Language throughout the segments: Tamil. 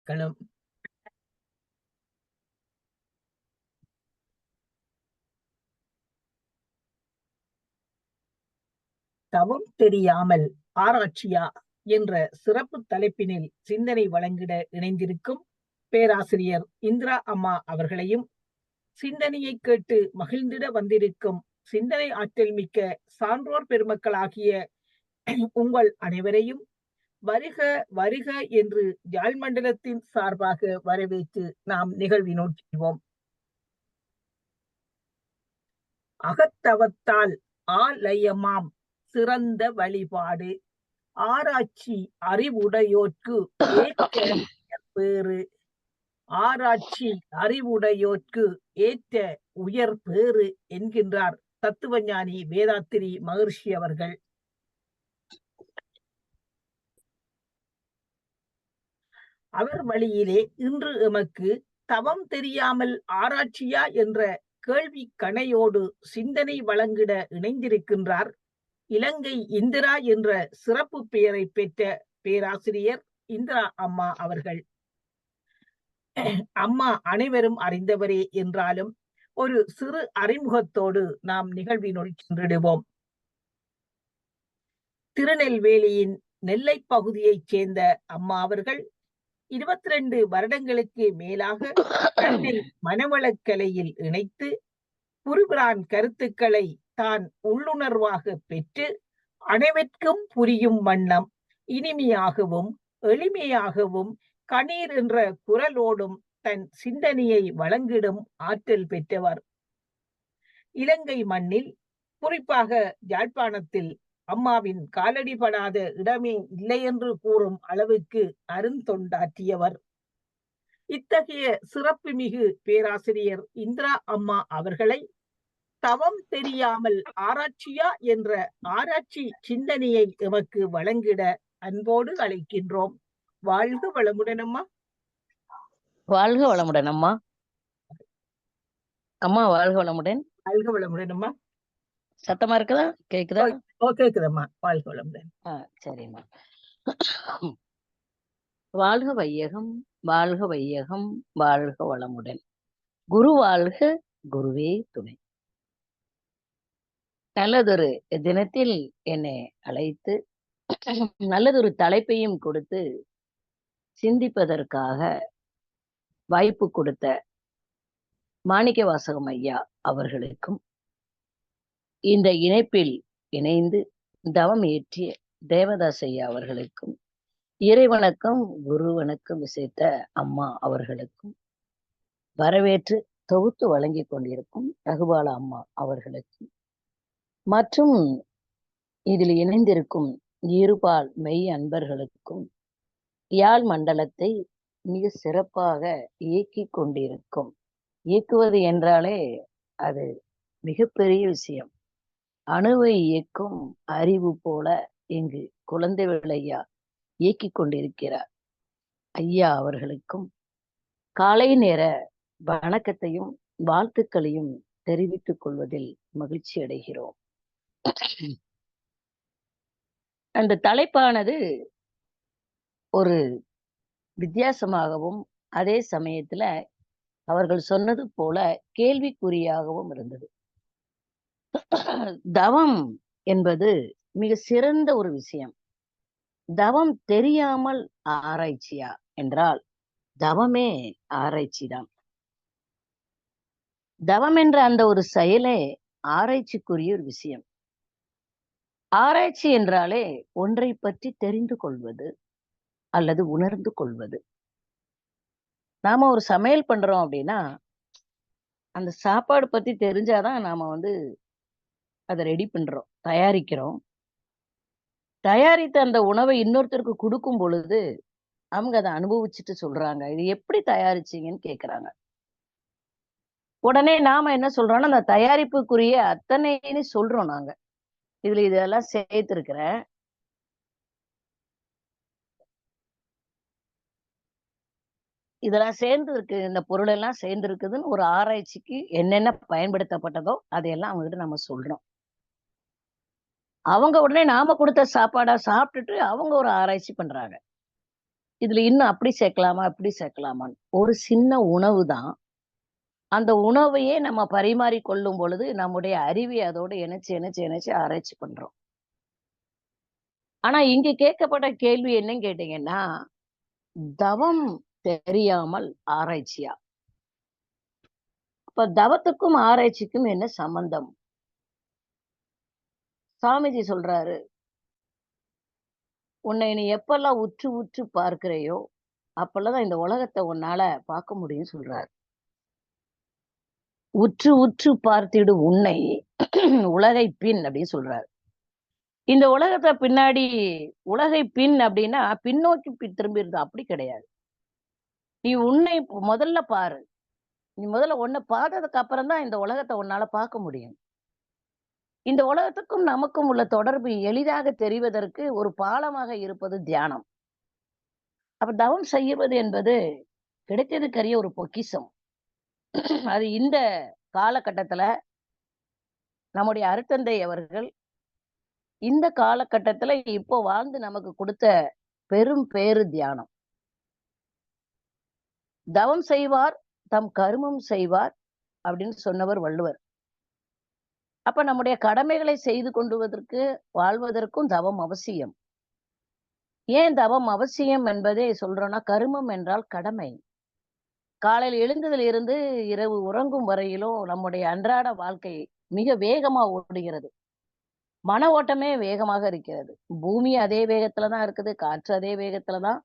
வாழ்த்துக்களும். தவம் தெரியாமல் ஆராய்ச்சியா என்ற சிறப்பு தலைப்பினில் சிந்தனை வழங்கிட இணைந்திருக்கும் பேராசிரியர் இந்திரா அம்மா அவர்களையும், சிந்தனையை கேட்டு மகிழ்ந்திட வந்திருக்கும் சிந்தனை ஆற்றல் மிக்க சான்றோர் பெருமக்களாகிய உங்கள் அனைவரையும் வருக வருக என்று யாழ் மண்டலத்தின் சார்பாக வரவேற்று நாம் நிகழ்வினோடு செல்வோம். அகத்தவத்தால் ஆலயமாம் சிறந்த வழிபாடு, ஆராய்ச்சி அறிவுடையோர்க்கு ஏற்ற பேறு. ஆராய்ச்சி அறிவுடையோர்க்கு ஏற்ற உயர் பேறு என்கின்றார் தத்துவஞானி வேதாத்திரி மகர்ஷி அவர்கள். அவர் வழியிலே இன்று எமக்கு தவம் தெரியாமல் ஆராய்ச்சியா என்ற கேள்வி கணையோடு சிந்தனை வழங்கிட இணைந்திருக்கின்றார் இலங்கை இந்திரா என்ற சிறப்பு பெயரை பெற்ற பேராசிரியர் இந்திரா அம்மா அவர்கள். அம்மா அனைவரும் அறிந்தவரே என்றாலும் ஒரு சிறு அறிமுகத்தோடு நாம் நிகழ்வினுள் சென்றிடுவோம். திருநெல்வேலியின் நெல்லை பகுதியைச் சேர்ந்த அம்மா அவர்கள் 22 வருடங்களுக்கு மேலாக தன்னை மனவளக்கலையில் இணைத்து புரிபிரான் கருத்துக்களை தான் உள்ளுணர்வாக பெற்று அனைவருக்கும் புரியும் வண்ணம் இனிமையாகவும் எளிமையாகவும் கணீர் என்ற குரலோடும் தன் சிந்தனையை வழங்கிடும் ஆற்றல் பெற்றவர். இலங்கை மண்ணில், குறிப்பாக யாழ்ப்பாணத்தில் அம்மாவின் காலடிபடாத இடமே இல்லை என்று கூறும் அளவுக்கு அருந்தொண்டாற்றியவர். இத்தகைய சிறப்புமிகு பேராசிரியர் இந்திரா அம்மா அவர்களை தவம் தெரியாமல் ஆராய்ச்சியா என்ற ஆராய்ச்சி சிந்தனையை எமக்கு வழங்கிட அன்போடு அழைக்கின்றோம். வாழ்க வளமுடன் அம்மா. வாழ்க வளமுடன் அம்மா. அம்மா வாழ்க வளமுடன். வாழ்க வளமுடன் அம்மா. சத்தமா இருக்குதா? கேக்குதா? கேக்குதம்மா. வாழ்க வளமுடன். சரிம்மா. வாழ்க வையகம், வாழ்க வையகம், வாழ்க வளமுடன். குரு வாழ்க, குருவே துணை. நல்லதொரு தினத்தில் என்னை அழைத்து நல்லதொரு தலைப்பையும் கொடுத்து சிந்திப்பதற்காக வாய்ப்பு கொடுத்த மாணிக்கவாசகம் ஐயா அவர்களுக்கும், இந்த இணைப்பில் இணைந்து தவம் ஏற்றிய தேவதாஸ் ஐயா அவர்களுக்கும், இறைவணக்கம் குரு வணக்கம் விசைத்த அம்மா அவர்களுக்கும், வரவேற்று தொகுத்து வழங்கி கொண்டிருக்கும் ரகுபாலா அம்மா அவர்களுக்கும், மற்றும் இதில் இணைந்திருக்கும் இருபால் மெய் அன்பர்களுக்கும், யாழ் மண்டலத்தை மிக சிறப்பாக இயக்கி கொண்டிருக்கும், இயக்குவது என்றாலே அது மிகப்பெரிய விஷயம். அணுவை இயக்கும் அறிவு போல இங்கு குழந்தைகள் ஐயா இயக்கி கொண்டிருக்கிறார். ஐயா அவர்களுக்கும் காலை நேர வணக்கத்தையும் வாழ்த்துக்களையும் தெரிவித்துக் கொள்வதில் மகிழ்ச்சி அடைகிறோம். அந்த தலைப்பானது ஒரு வித்தியாசமாகவும் அதே சமயத்துல அவர்கள் சொன்னது போல கேள்விக்குறியாகவும் இருந்தது. தவம் என்பது மிக சிறந்த ஒரு விஷயம். தவம் தெரியாமல் ஆராய்ச்சியா என்றால் தவமே ஆராய்ச்சி தான். தவம் என்ற அந்த ஒரு செயலே ஆராய்ச்சிக்குரிய ஒரு விஷயம். ஆராய்ச்சி என்றாலே ஒன்றை பற்றி தெரிந்து கொள்வது அல்லது உணர்ந்து கொள்வது. நாம ஒரு சமையல் பண்றோம் அப்படின்னா அந்த சாப்பாடு பத்தி தெரிஞ்சாதான் நாம அதை ரெடி பண்றோம், தயாரிக்கிறோம். தயாரித்த அந்த உணவை இன்னொருத்தருக்கு கொடுக்கும் பொழுது அவங்க அதை அனுபவிச்சுட்டு சொல்றாங்க, இது எப்படி தயாரிச்சீங்கன்னு கேக்குறாங்க. உடனே நாம என்ன சொல்றோம்னா அந்த தயாரிப்புக்குரிய அத்தனைன்னு சொல்றோம். நாங்க இதுல இதெல்லாம் சேர்த்திருக்கிறேன், இதெல்லாம் சேர்ந்து இருக்கு, இந்த பொருள் எல்லாம் சேர்ந்து இருக்குதுன்னு ஒரு ஆராய்ச்சிக்கு என்னென்ன பயன்படுத்தப்பட்டதோ அதையெல்லாம் அவங்ககிட்ட நம்ம சொல்றோம். அவங்க உடனே நாம கொடுத்த சாப்பாடா சாப்பிட்டுட்டு அவங்க ஒரு ஆராய்ச்சி பண்றாங்க. இதுல இன்னும் அப்படி சேர்க்கலாமா இப்படி சேர்க்கலாமான்னு ஒரு சின்ன உணவு தான். அந்த உணவையே நம்ம பரிமாறி கொள்ளும் பொழுது நம்முடைய அறிவை அதோட இணைச்சு இணைச்சு இணைச்சு ஆராய்ச்சி பண்றோம். ஆனா இங்க கேட்கப்பட்ட கேள்வி என்னன்னு கேட்டீங்கன்னா, தவம் தெரியாமல் ஆராய்ச்சியா? அப்ப தவத்துக்கும் ஆராய்ச்சிக்கும் என்ன சம்பந்தம்? சாமிஜி சொல்றாரு, உன்னை நீ எப்பெல்லாம் உற்று உற்று பார்க்கிறையோ, அப்பெல்லாம் இந்த உலகத்தை உன்னால பார்க்க முடியும்னு சொல்றாரு. உற்று உற்று பார்த்திடு உன்னை உலகை பின் அப்படின்னு சொல்றாரு. இந்த உலகத்தை பின்னாடி உலகை பின் அப்படின்னா பின்னோக்கி திரும்பிடுது, அப்படி கிடையாது. நீ உன்னை முதல்ல பாரு. நீ முதல்ல உன்னை பார்த்ததுக்கு அப்புறம் தான் இந்த உலகத்தை உன்னால பார்க்க முடியும். இந்த உலகத்துக்கும் நமக்கும் உள்ள தொடர்பு எளிதாக தெரிவதற்கு ஒரு பாலமாக இருப்பது தியானம். அப்ப தவம் செய்வது என்பது கிடைத்ததுக்கரிய ஒரு பொக்கிஷம். அது இந்த காலகட்டத்துல நம்முடைய அருட்தந்தை அவர்கள் இந்த காலகட்டத்துல இப்போ வாழ்ந்து நமக்கு கொடுத்த பெரும் பேரு தியானம். தவம் செய்வார் தம் கருமம் செய்வார் அப்படின்னு சொன்னவர் வள்ளுவர். அப்ப நம்முடைய கடமைகளை செய்து கொண்டுவதற்கு வாழ்வதற்கும் தவம் அவசியம். ஏன் தவம் அவசியம் என்பதை சொல்றோம்னா, கருமம் என்றால் கடமை. காலையில் எழுந்ததில் இருந்து இரவு உறங்கும் வரையிலும் நம்முடைய அன்றாட வாழ்க்கை மிக வேகமா ஓடுகிறது. மன ஓட்டமே வேகமாக இருக்கிறது. பூமி அதே வேகத்துலதான் இருக்குது, காற்று அதே வேகத்துலதான்,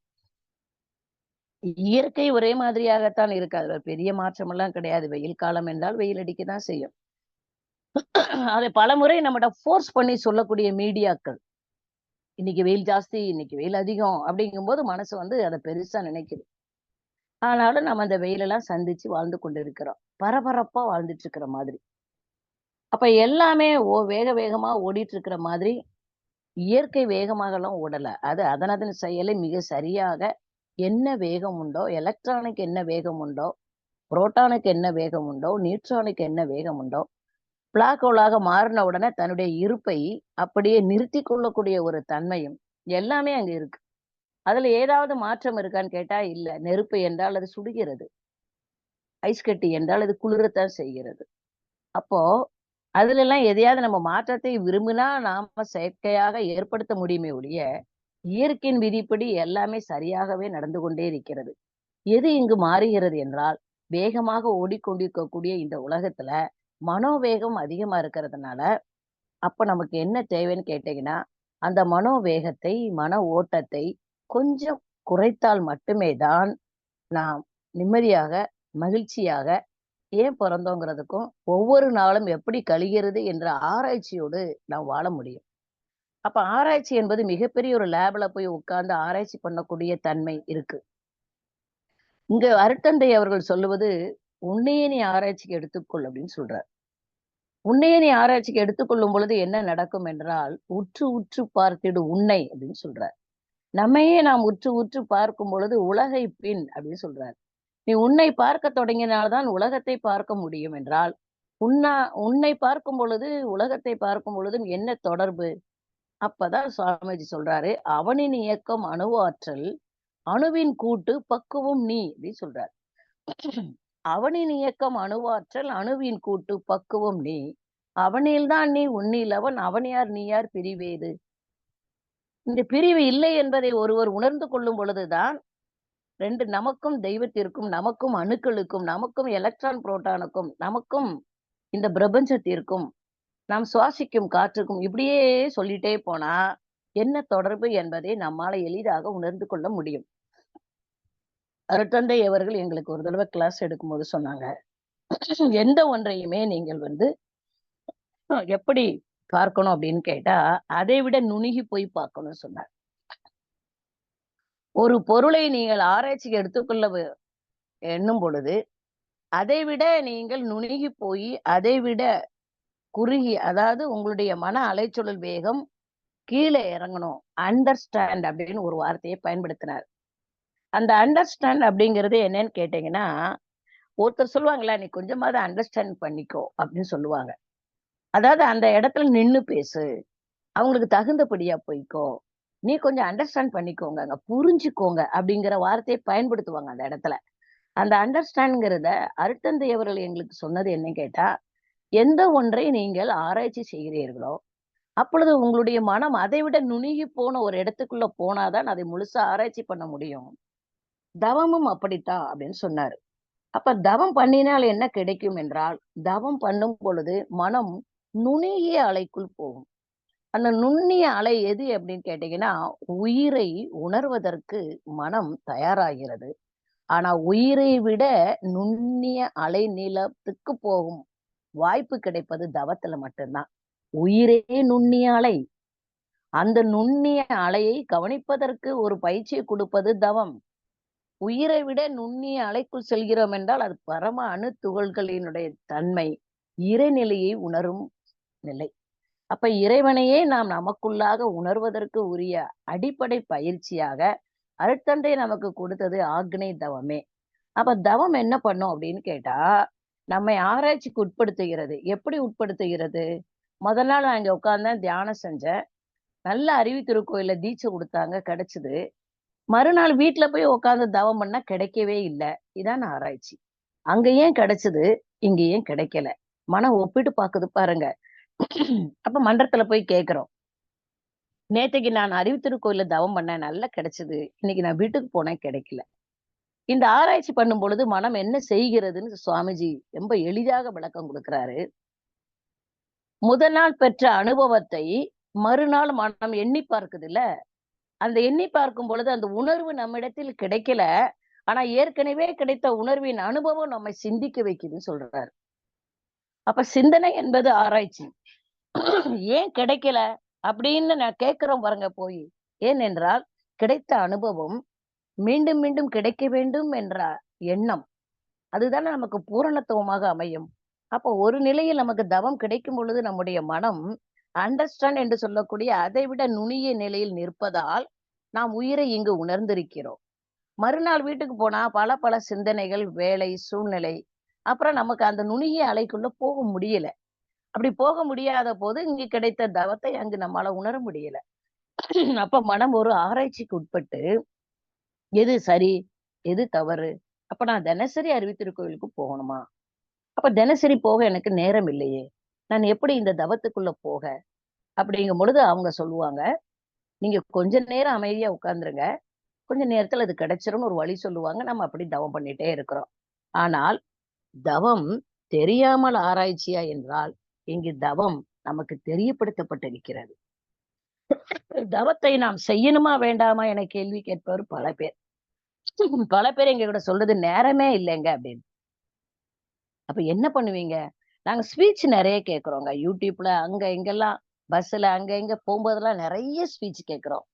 இயற்கை ஒரே மாதிரியாகத்தான் இருக்கு. அதுல பெரிய மாற்றம் எல்லாம் கிடையாது. வெயில் காலம் என்றால் வெயில் அடிக்கதான் செய்யும். அதை பலமுறை நம்மகிட்ட ஃபோர்ஸ் பண்ணி சொல்லக்கூடிய மீடியாக்கள், இன்னைக்கு வெயில் ஜாஸ்தி, இன்னைக்கு வெயில் அதிகம் அப்படிங்கும்போது மனசு அதை பெருசா நினைக்குது. ஆனாலும் நம்ம அந்த வெயிலெல்லாம் சந்திச்சு வாழ்ந்து கொண்டிருக்கிறோம். பரபரப்பா வாழ்ந்துட்டு இருக்கிற மாதிரி. அப்ப எல்லாமே வேக வேகமா ஓடிட்டு இருக்கிற மாதிரி இயற்கை வேகமாக எல்லாம் ஓடல. அது அதனதன் செயலை மிக சரியாக என்ன வேகம் உண்டோ, எலக்ட்ரானுக்கு என்ன வேகம் உண்டோ, புரோட்டானுக்கு என்ன வேகம் உண்டோ, நியூட்ரானுக்கு என்ன வேகம் உண்டோ, பிளாக் ஹோலாக மாறின உடனே தன்னுடைய இருப்பை அப்படியே நிறுத்தி கொள்ளக்கூடிய ஒரு தன்மையும் எல்லாமே அங்க இருக்கு. அதுல ஏதாவது மாற்றம் இருக்கான்னு கேட்டா இல்ல. நெருப்பு என்றால் அது சுடுகிறது, ஐஸ் கட்டி என்றால் அது குளிரத்தான் செய்கிறது. அப்போ அதுல எல்லாம் எதையாவது நம்ம மாற்றத்தை விரும்பினா நாம செயற்கையாக ஏற்படுத்த முடியுமே ஒழிய, இயற்கையின் விதிப்படி எல்லாமே சரியாகவே நடந்து கொண்டே இருக்கிறது. எது இங்கு மாறுகிறது என்றால், வேகமாக ஓடிக்கொண்டிருக்கக்கூடிய இந்த உலகத்துல மனோவேகம் அதிகமா இருக்கிறதுனால, அப்ப நமக்கு என்ன தேவைன்னு கேட்டீங்கன்னா, அந்த மனோவேகத்தை, மன ஓட்டத்தை கொஞ்சம் குறைத்தால் மட்டுமே தான் நாம் நிம்மதியாக, மகிழ்ச்சியாக ஏன் பிறந்தோங்கிறதுக்கும், ஒவ்வொரு நாளும் எப்படி கழிகிறது என்ற ஆராய்ச்சியோடு நாம் வாழ முடியும். அப்ப ஆராய்ச்சி என்பது மிகப்பெரிய ஒரு லேப்ல போய் உட்கார்ந்து ஆராய்ச்சி பண்ணக்கூடிய தன்மை இருக்கு. இங்க அருட்தந்தை அவர்கள் சொல்லுவது, "உன்னையே நீ ஆராய்ச்சிக்கு எடுத்துக்கொள்" அப்படின்னு சொல்றார். உன்னையே நீ ஆராய்ச்சிக்கு எடுத்துக்கொள்ளும் பொழுது என்ன நடக்கும் என்றால், "உற்று உற்று பார்த்திடு உன்னை" அப்படின்னு சொல்றார். நம்மையே நாம் உற்று உற்று பார்க்கும் பொழுது உலகை பின் அப்படின்னு சொல்றார். நீ உன்னை பார்க்க தொடங்கினால்தான் உலகத்தை பார்க்க முடியும் என்றால், உன்னை பார்க்கும் பொழுது உலகத்தை பார்க்கும் பொழுதும் என்ன தொடர்பு? அப்பதான் சுவாமிஜி சொல்றாரு, "அவனின் இயக்கம் அணுவாற்றல், அணுவின் கூட்டு பக்குவம் நீ" அப்படின்னு சொல்றார். அவனின் இயக்கம் அணுவாற்றல், அணுவின் கூட்டு பக்குவம் நீ. அவனில்தான் நீ, உன்னில் அவன், அவன் யார் நீ யார் பிரிவேது. இந்த பிரிவு இல்லை என்பதை ஒருவர் உணர்ந்து கொள்ளும் பொழுதுதான் நமக்கும் தெய்வத்திற்கும், நமக்கும் அணுக்களுக்கும், நமக்கும் எலக்ட்ரான் புரோட்டானுக்கும், நமக்கும் இந்த பிரபஞ்சத்திற்கும், நாம் சுவாசிக்கும் காற்றுக்கும் இப்படியே சொல்லிட்டே போனா என்ன தொடர்பு என்பதை நம்மால எளிதாக உணர்ந்து கொள்ள முடியும். அருட்தந்தை அவர்கள் எங்களுக்கு ஒரு தடவை கிளாஸ் எடுக்கும்போது சொன்னாங்க, எந்த ஒன்றையுமே நீங்கள் எப்படி பார்க்கணும் அப்படின்னு கேட்டா, அதை விட நுணுகி போய் பார்க்கணும்னு சொன்னார். ஒரு பொருளை நீங்கள் ஆராய்ச்சிக்கு எடுத்துக்கொள்ள எண்ணும் பொழுது, அதை விட நீங்கள் நுணுகி போய் அதை விட குறுகி, அதாவது உங்களுடைய மன அலைச்சொல் வேகம் கீழே இறங்கணும். அண்டர்ஸ்டாண்ட் அப்படின்னு ஒரு வார்த்தையை பயன்படுத்தினார். அந்த அண்டர்ஸ்டாண்ட் அப்படிங்கிறது என்னன்னு கேட்டீங்கன்னா, ஒருத்தர் சொல்லுவாங்களா, "நீ கொஞ்சமாவது அண்டர்ஸ்டாண்ட் பண்ணிக்கோ" அப்படின்னு சொல்லுவாங்க. அதாவது அந்த இடத்துல நின்னு பேசு, அவங்களுக்கு தகுந்தபடியா போய்க்கோ, நீ கொஞ்சம் அண்டர்ஸ்டாண்ட் பண்ணிக்கோங்க, புரிஞ்சுக்கோங்க அப்படிங்கிற வார்த்தையை பயன்படுத்துவாங்க அந்த இடத்துல. அந்த அண்டர்ஸ்டாண்ட்ங்கிறத அருட்தந்தை அவர்கள் எங்களுக்கு சொன்னது என்ன கேட்டா, எந்த ஒன்றை நீங்கள் ஆராய்ச்சி செய்கிறீர்களோ, அப்பொழுது உங்களுடைய மனம் அதைவிட நுணுகி போன ஒரு இடத்துக்குள்ள போனாதான் அதை முழுசா ஆராய்ச்சி பண்ண முடியும். தவமும் அப்படித்தான் அப்படின்னு சொன்னாரு. அப்ப தவம் பண்ணினால் என்ன கிடைக்கும் என்றால், தவம் பண்ணும் பொழுது மனம் நுணுகிய அலைக்குள் போகும். அந்த நுண்ணிய அலை எது அப்படின்னு கேட்டீங்கன்னா, உயிரை உணர்வதற்கு மனம் தயாராகிறது. ஆனா உயிரை விட நுண்ணிய அலை நீளத்துக்கு போகும் வாய்ப்பு கிடைப்பது தவத்துல மட்டும்தான். உயிரே நுண்ணிய அலை. அந்த நுண்ணிய அலையை கவனிப்பதற்கு ஒரு பயிற்சியை கொடுப்பது தவம். உயிரை விட நுண்ணிய அலைக்குள் செல்கிறோம் என்றால் அது பரம அணு துகள்களினுடைய தன்மை, இறைநிலையை உணரும் நிலை. அப்ப இறைவனையே நாம் நமக்குள்ளாக உணர்வதற்கு உரிய அடிப்படை பயிற்சியாக அருட்தந்தை நமக்கு கொடுத்தது ஆக்னை தவமே. அப்ப தவம் என்ன பண்ணும் அப்படின்னு கேட்டா, நம்மை ஆராய்ச்சிக்கு உட்படுத்துகிறது. எப்படி உட்படுத்துகிறது? முதல் நாள் நான் இங்க உட்கார்ந்தேன், தியானம் செஞ்சேன். நல்ல அறிவு திருக்கோயில்ல தீட்சை கொடுத்தாங்க, கிடைச்சது. மறுநாள் வீட்டுல போய் உட்கார்ந்து தவம் பண்ணா கிடைக்கவே இல்லை. இதான் ஆராய்ச்சி. அங்க ஏன் கிடைச்சது, இங்க ஏன் கிடைக்கல? மனம் ஒப்பிட்டு பாக்குது பாருங்க. அப்ப மன்றத்துல போய் கேக்குறோம். நேத்தைக்கு நான் அறிவு திருக்கோயில்ல தவம் பண்ணேன், நல்லா கிடைச்சது. இன்னைக்கு நான் வீட்டுக்கு போனேன், கிடைக்கல. இந்த ஆராய்ச்சி பண்ணும் பொழுது மனம் என்ன செய்கிறதுன்னு சுவாமிஜி ரொம்ப எளிதாக விளக்கம் கொடுக்கிறாரு. முதல் நாள் பெற்ற அனுபவத்தை மறுநாள் மனம் எண்ணி பார்க்குது இல்ல, அந்த எண்ணி பார்க்கும் பொழுது அந்த உணர்வு நம்மிடத்தில் கிடைக்கல. ஆனா ஏற்கனவே கிடைத்த உணர்வின் அனுபவம் நம்மை சிந்திக்க வைக்குதுன்னு சொல்றாரு. அப்ப சிந்தனை என்பது ஆராய்ச்சி. ஏன் கிடைக்கல அப்படின்னு நான் கேட்கிறோம் பாருங்க போய். ஏனென்றால் கிடைத்த அனுபவம் மீண்டும் மீண்டும் கிடைக்க வேண்டும் என்ற எண்ணம், அதுதானே நமக்கு பூரணத்துவமாக அமையும். அப்போ ஒரு நிலையில் நமக்கு தவம் கிடைக்கும் பொழுது நம்முடைய மனம் அண்டர்ஸ்டாண்ட் என்று சொல்லக்கூடிய அதை விட நுண்ணிய நிலையில் நிற்பதால் நாம் உயிரை இங்கு உணர்ந்திருக்கிறோம். மறுநாள் வீட்டுக்கு போனா பல பல சிந்தனைகள், வேலை, சூழ்நிலை, அப்புறம் நமக்கு அந்த நுண்ணிய அலைக்குள்ள போக முடியல. அப்படி போக முடியாத போது இங்கு கிடைத்த தவத்தை அங்கு நம்மால உணர முடியல. அப்ப மனம் ஒரு ஆராய்ச்சிக்கு உட்பட்டு எது சரி, எது தவறு? அப்ப நான் தினசரி அறிவித்திருக்கோயிலுக்கு போகணுமா? அப்ப தினசரி போக எனக்கு நேரம் இல்லையே. நான் எப்படி இந்த தவத்துக்குள்ள போக? அப்படிங்கும் பொழுது அவங்க சொல்லுவாங்க, நீங்க கொஞ்ச நேரம் அமைதியா உட்கார்ந்துருங்க. கொஞ்ச நேரத்துல அது கிடைச்சிரும்னு ஒரு வழி சொல்லுவாங்க. நம்ம அப்படி தவம் பண்ணிட்டே இருக்கிறோம். ஆனால் தவம் தெரியாமல் ஆராய்ச்சியா என்றால், இங்கு தவம் நமக்கு தெரியப்படுத்தப்பட்டிருக்கிறது. தவத்தை நாம் செய்யணுமா வேண்டாமா என கேள்வி கேட்பவர் பல பேர். பல பேர் எங்க கூட சொல்றது நேரமே இல்லைங்க அப்படின்னு. அப்ப என்ன பண்ணுவீங்க? நாங்க ஸ்பீச் நிறைய கேட்கிறோங்க. யூடியூப்ல அங்க இங்கெல்லாம் பஸ்ல அங்க இங்க போகும்போதெல்லாம் நிறைய ஸ்பீச் கேட்கிறோம்.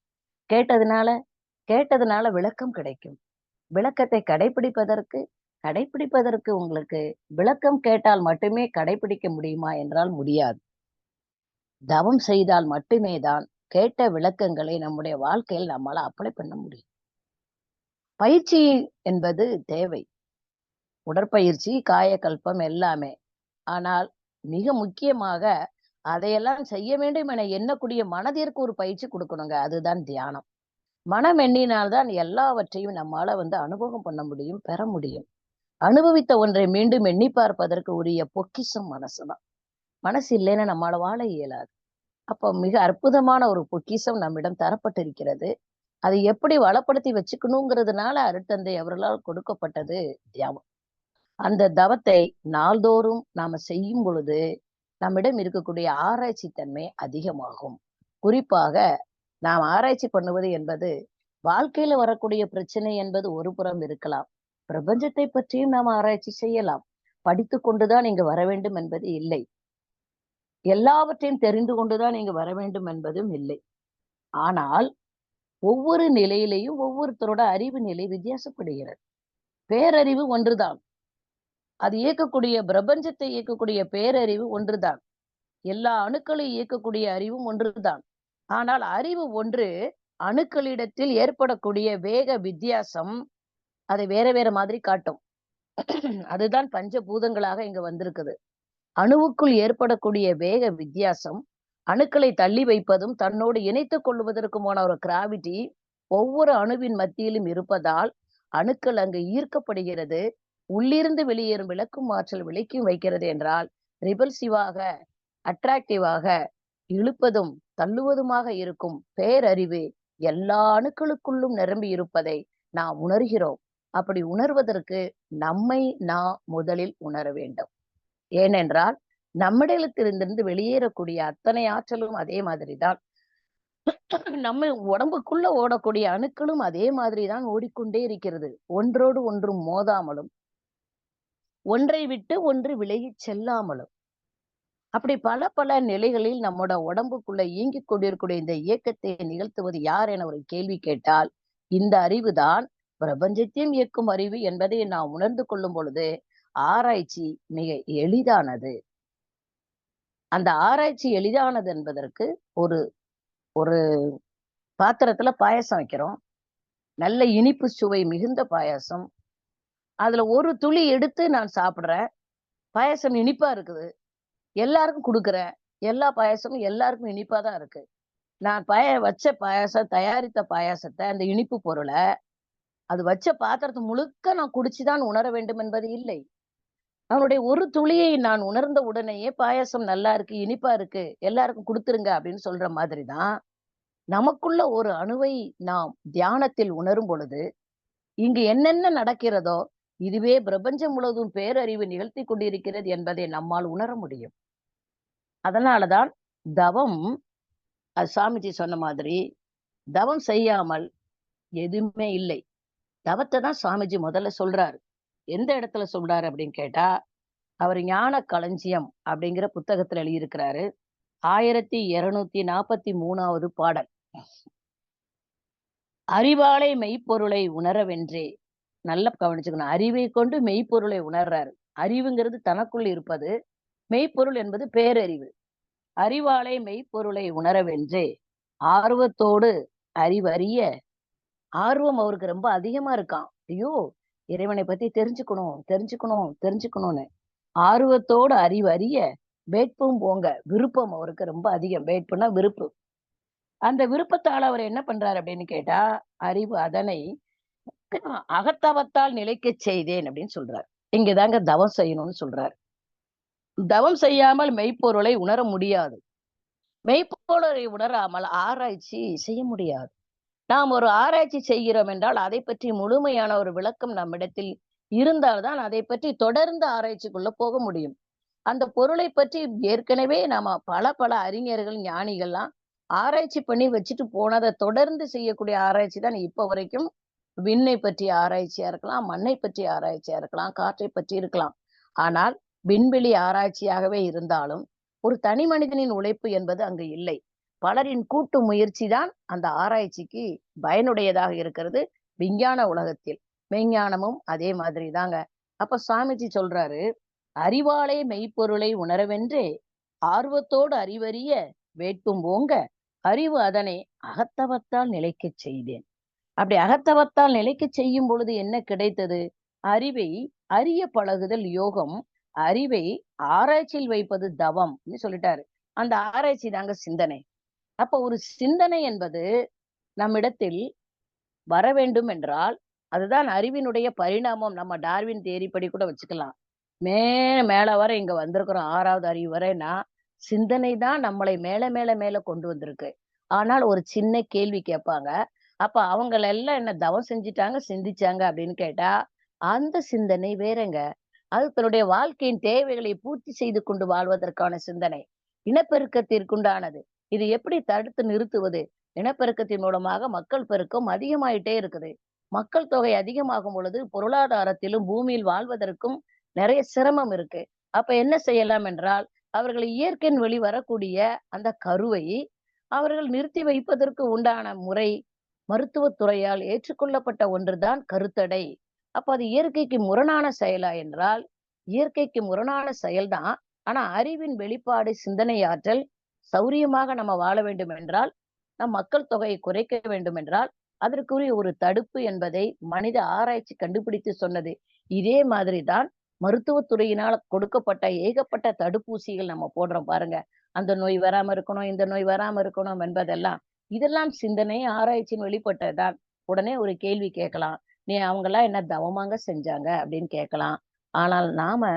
கேட்டதுனால கேட்டதுனால விளக்கம் கிடைக்கும். விளக்கத்தை கடைபிடிப்பதற்கு கடைபிடிப்பதற்கு உங்களுக்கு விளக்கம் கேட்டால் மட்டுமே கடைபிடிக்க முடியுமா என்றால் முடியாது. தவம் செய்தால் மட்டுமே தான் கேட்ட விளக்கங்களை நம்முடைய வாழ்க்கையில் நம்மால அப்ளை பண்ண முடியும். பயிற்சி என்பது தேவை. உடற்பயிற்சி, காயகல்பம் எல்லாமே. ஆனால் மிக முக்கியமாக அதையெல்லாம் செய்ய வேண்டும் என எண்ணக்கூடிய மனதிற்கு ஒரு பயிற்சி கொடுக்கணுங்க. அதுதான் தியானம். மனம் எண்ணினால்தான் எல்லாவற்றையும் நம்மால அனுபவம் பண்ண முடியும், பெற முடியும். அனுபவித்த ஒன்றை மீண்டும் எண்ணி பார்ப்பதற்கு உரிய பொக்கிஷம் மனசுதான். மனசு இல்லைன்னா நம்மால வாழ இயலாது. அப்போ மிக அற்புதமான ஒரு பொக்கிஷம் நம்மிடம் தரப்பட்டிருக்கிறது. அதை எப்படி வளப்படுத்தி வச்சுக்கணுங்கிறதுனால அருட்தந்தை அவர்களால் கொடுக்கப்பட்டது தியானம். அந்த தவத்தை நாள்தோறும் நாம செய்யும் பொழுது நம்மிடம் இருக்கக்கூடிய ஆராய்ச்சி தன்மை அதிகமாகும். குறிப்பாக நாம் ஆராய்ச்சி பண்ணுவது என்பது வாழ்க்கையில வரக்கூடிய பிரச்சனை என்பது ஒரு புறம் இருக்கலாம். பிரபஞ்சத்தை பற்றியும் நாம் ஆராய்ச்சி செய்யலாம். படித்துக் கொண்டுதான் இங்கு வர வேண்டும் என்பது இல்லை. எல்லாவற்றையும் தெரிந்து கொண்டுதான் இங்கு வர வேண்டும் என்பதும் இல்லை. ஆனால் ஒவ்வொரு நிலையிலையும் ஒவ்வொருத்தரோட அறிவு நிலை வித்தியாசப்படுகிறது. பேரறிவு ஒன்றுதான். அது இயக்கக்கூடிய பிரபஞ்சத்தை இயக்கக்கூடிய பேரறிவு ஒன்றுதான். எல்லா அணுக்களையும் இயக்கக்கூடிய அறிவும் ஒன்றுதான். ஆனால் அறிவு ஒன்று, அணுக்களிடத்தில் ஏற்படக்கூடிய வேக வித்தியாசம் அதை வேற வேற மாதிரி காட்டும். அதுதான் பஞ்சபூதங்களாக இங்க வந்திருக்குது. அணுவுக்குள் ஏற்படக்கூடிய வேக வித்தியாசம் அணுக்களை தள்ளி வைப்பதும் தன்னோடு இணைத்துக் கொள்வதற்குமான ஒரு கிராவிட்டி ஒவ்வொரு அணுவின் மத்தியிலும் இருப்பதால் அணுக்கள் அங்கு ஈர்க்கப்படுகிறது. உள்ளிருந்து வெளியேறும் விளக்கும் ஆற்றல் விலக்கியும் வைக்கிறது என்றால் ரிபல்சிவாக, அட்ராக்டிவாக, இழுப்பதும் தள்ளுவதுமாக இருக்கும் பேரறிவு எல்லா அணுக்களுக்குள்ளும் நிரம்பி இருப்பதை நாம் உணர்கிறோம். அப்படி உணர்வதற்கு நம்மை நாம் முதலில் உணர வேண்டும். ஏனென்றால் நம்மிடத்திலிருந்து வெளியேறக்கூடிய அத்தனை ஆற்றலும் அதே மாதிரிதான். நம்ம உடம்புக்குள்ள ஓடக்கூடிய அணுக்களும் அதே மாதிரிதான் ஓடிக்கொண்டே இருக்கிறது. ஒன்றோடு ஒன்றும் மோதாமலும், ஒன்றை விட்டு ஒன்று விலகிச் செல்லாமலும். அப்படி பல பல நிலைகளில் நம்மோட உடம்புக்குள்ள இயங்கிக் கொண்டிருக்கூடிய இந்த இயக்கத்தை நிகழ்த்துவது யார் என ஒரு கேள்வி கேட்டால், இந்த அறிவுதான் பிரபஞ்சத்தையும் இயக்கும் அறிவு என்பதை நாம் உணர்ந்து கொள்ளும் பொழுது ஆராய்ச்சி மிக எளிதானது. அந்த ஆராய்ச்சி எளிதானது என்பதற்கு ஒரு ஒரு பாத்திரத்துல பாயாசம் வைக்கிறோம். நல்ல இனிப்பு சுவை மிகுந்த பாயாசம். அதுல ஒரு துளி எடுத்து நான் சாப்பிடுறேன். பாயாசம் இனிப்பா இருக்குது. எல்லாருக்கும் கொடுக்குறேன். எல்லா பாயாசமும் எல்லாருக்கும் இனிப்பா தான் இருக்கு. நான் தயாரித்த பாயாசத்தை, அந்த இனிப்பு பொருளை அது வச்ச பாத்திரத்தை முழுக்க நான் குடிச்சுதான் உணர வேண்டும் என்பது இல்லை. அவனுடைய ஒரு துளியை நான் உணர்ந்த உடனேயே பாயாசம் நல்லா இருக்கு, இனிப்பா இருக்கு, எல்லாருக்கும் கொடுத்துருங்க அப்படின்னு சொல்ற மாதிரிதான் நமக்குள்ள ஒரு அணுவை நாம் தியானத்தில் உணரும் பொழுது இங்கு என்னென்ன நடக்கிறதோ இதுவே பிரபஞ்சம் முழுவதும் பேரறிவு நிகழ்த்தி கொண்டிருக்கிறது என்பதை நம்மால் உணர முடியும். அதனாலதான் தவம், அது சாமிஜி சொன்ன மாதிரி, தவம் செய்யாமல் எதுவுமே இல்லை. தவத்தை தான் சாமிஜி முதல்ல சொல்றாரு. எந்த இடத்துல சொல்றாரு அப்படின்னு கேட்டா, அவர் ஞான களஞ்சியம் அப்படிங்கிற புத்தகத்துல எழுதியிருக்கிறாரு. 1243வது பாடல். அறிவாலை மெய்ப்பொருளை உணரவென்றே. நல்லா கவனிச்சுக்கணும். அறிவை கொண்டு மெய்ப்பொருளை உணர்றாரு. அறிவுங்கிறது தனக்குள் இருப்பது, மெய்ப்பொருள் என்பது பேரறிவு. அறிவாலை மெய்ப்பொருளை உணரவென்றே ஆர்வத்தோடு அறிவறிய. ஆர்வம் அவருக்கு ரொம்ப அதிகமா இருக்கான். ஐயோ, இறைவனை பத்தி தெரிஞ்சுக்கணும்னு ஆர்வத்தோடு அறிவறிய வேட்பும் போங்க. விருப்பம் அவருக்கு ரொம்ப அதிகம். வேட்புனா விருப்பு. அந்த விருப்பத்தால் அவர் என்ன பண்றாரு அப்படின்னு கேட்டா, அறிவு அதனை அகத்தவத்தால் நிலைக்க செய்தேன் அப்படின்னு சொல்றாரு. இங்கதாங்க தவம் செய்யணும்னு சொல்றாரு. தவம் செய்யாமல் மெய்ப்பொருளை உணர முடியாது. மெய்ப்பொருளை உணராமல் ஆராய்ச்சி செய்ய முடியாது. நாம் ஒரு ஆராய்ச்சி செய்கிறோம் என்றால் அதை பற்றி முழுமையான ஒரு விளக்கம் நம்மிடத்தில் இருந்தால்தான் அதை பற்றி தொடர்ந்து ஆராய்ச்சிக்குள்ள போக முடியும். அந்த பொருளை பற்றி ஏற்கனவே நாம பல அறிஞர்கள், ஞானிகள்லாம் ஆராய்ச்சி பண்ணி வச்சுட்டு போனதை தொடர்ந்து செய்யக்கூடிய ஆராய்ச்சி தான் இப்ப வரைக்கும். விண்ணை பற்றிய ஆராய்ச்சியா இருக்கலாம், மண்ணை பற்றிய ஆராய்ச்சியா இருக்கலாம், காற்றை பற்றி இருக்கலாம். ஆனால் விண்வெளி ஆராய்ச்சியாகவே இருந்தாலும் ஒரு தனி மனிதனின் உழைப்பு என்பது அங்கு இல்லை. பலரின் கூட்டு முயற்சி தான் அந்த ஆராய்ச்சிக்கு பயனுடையதாக இருக்கிறது விஞ்ஞான உலகத்தில். மெய்ஞானமும் அதே மாதிரி தாங்க. அப்ப சாமிஜி சொல்றாரு, அறிவாலே மெய்ப்பொருளை உணரவென்றே ஆர்வத்தோடு அறிவறிய வேட்பும் ஓங்க அறிவு அதனை அகத்தவத்தால் நிலைக்கச் செய்தேன். அப்படி அகத்தவத்தால் நிலைக்கச் செய்யும் பொழுது என்ன கிடைத்தது? அறிவை அறிய பழகுதல் யோகம், அறிவை ஆராய்ச்சியில் வைப்பது தவம் சொல்லிட்டாரு. அந்த ஆராய்ச்சி தாங்க சிந்தனை. அப்ப ஒரு சிந்தனை என்பது நம்மிடத்தில் வர வேண்டும் என்றால் அதுதான் அறிவினுடைய பரிணாமம். நம்ம டார்வின் தியரி படி கூட வச்சுக்கலாம். மேல வர இங்க வந்திருக்கிறோம் 6வது அறிவு வரைனா சிந்தனை தான் நம்மளை மேல கொண்டு வந்திருக்கு. ஆனால் ஒரு சின்ன கேள்வி கேட்பாங்க, அப்ப அவங்களெல்லாம் என்ன தவம் செஞ்சுட்டாங்க, சிந்திச்சாங்க அப்படின்னு கேட்டா, அந்த சிந்தனை வேறங்க. அது தன்னுடைய வாழ்க்கையின் தேவைகளை பூர்த்தி செய்து கொண்டு வாழ்வதற்கான சிந்தனை. இனப்பெருக்கத்திற்குண்டானது. இது எப்படி தடுத்து நிறுத்துவது? இனப்பெருக்கத்தின் மூலமாக மக்கள் பெருக்கம் அதிகமாயிட்டே இருக்குது. மக்கள் தொகை அதிகமாகும் பொழுது பொருளாதாரத்திலும் பூமியில் வாழ்வதற்கும் நிறைய சிரமம் இருக்கு. அப்ப என்ன செய்யலாம் என்றால், அவர்கள் இயற்கையின் வழி வரக்கூடிய அந்த கருவை அவர்கள் நிறுத்தி வைப்பதற்கு உண்டான முறை மருத்துவத்துறையால் ஏற்றுக்கொள்ளப்பட்ட ஒன்றுதான் கருத்தடை. அப்ப அது இயற்கைக்கு முரணான செயலா என்றால், இயற்கைக்கு முரணான செயல்தான். ஆனா அறிவின் வெளிப்பாடு, சிந்தனை ஆற்றல், சௌரியமாக நம்ம வாழ வேண்டும் என்றால், நம் மக்கள் தொகையை குறைக்க வேண்டும் என்றால் அதற்குரிய ஒரு தடுப்பு என்பதை மனித ஆராய்ச்சி கண்டுபிடித்து சொன்னது. இதே மாதிரிதான் மருத்துவத்துறையினால் கொடுக்கப்பட்ட ஏகப்பட்ட தடுப்பூசிகள் நம்ம போடுறோம் பாருங்க. அந்த நோய் வராம இருக்கணும், இந்த நோய் வராம இருக்கணும் என்பதெல்லாம் இதெல்லாம் சிந்தனை ஆராய்ச்சியின் வெளிப்பட்டதுதான். உடனே ஒரு கேள்வி கேட்கலாம். நீ அவங்கெல்லாம் என்ன தவமாங்க செஞ்சாங்க அப்படின்னு கேட்கலாம். ஆனால் நாம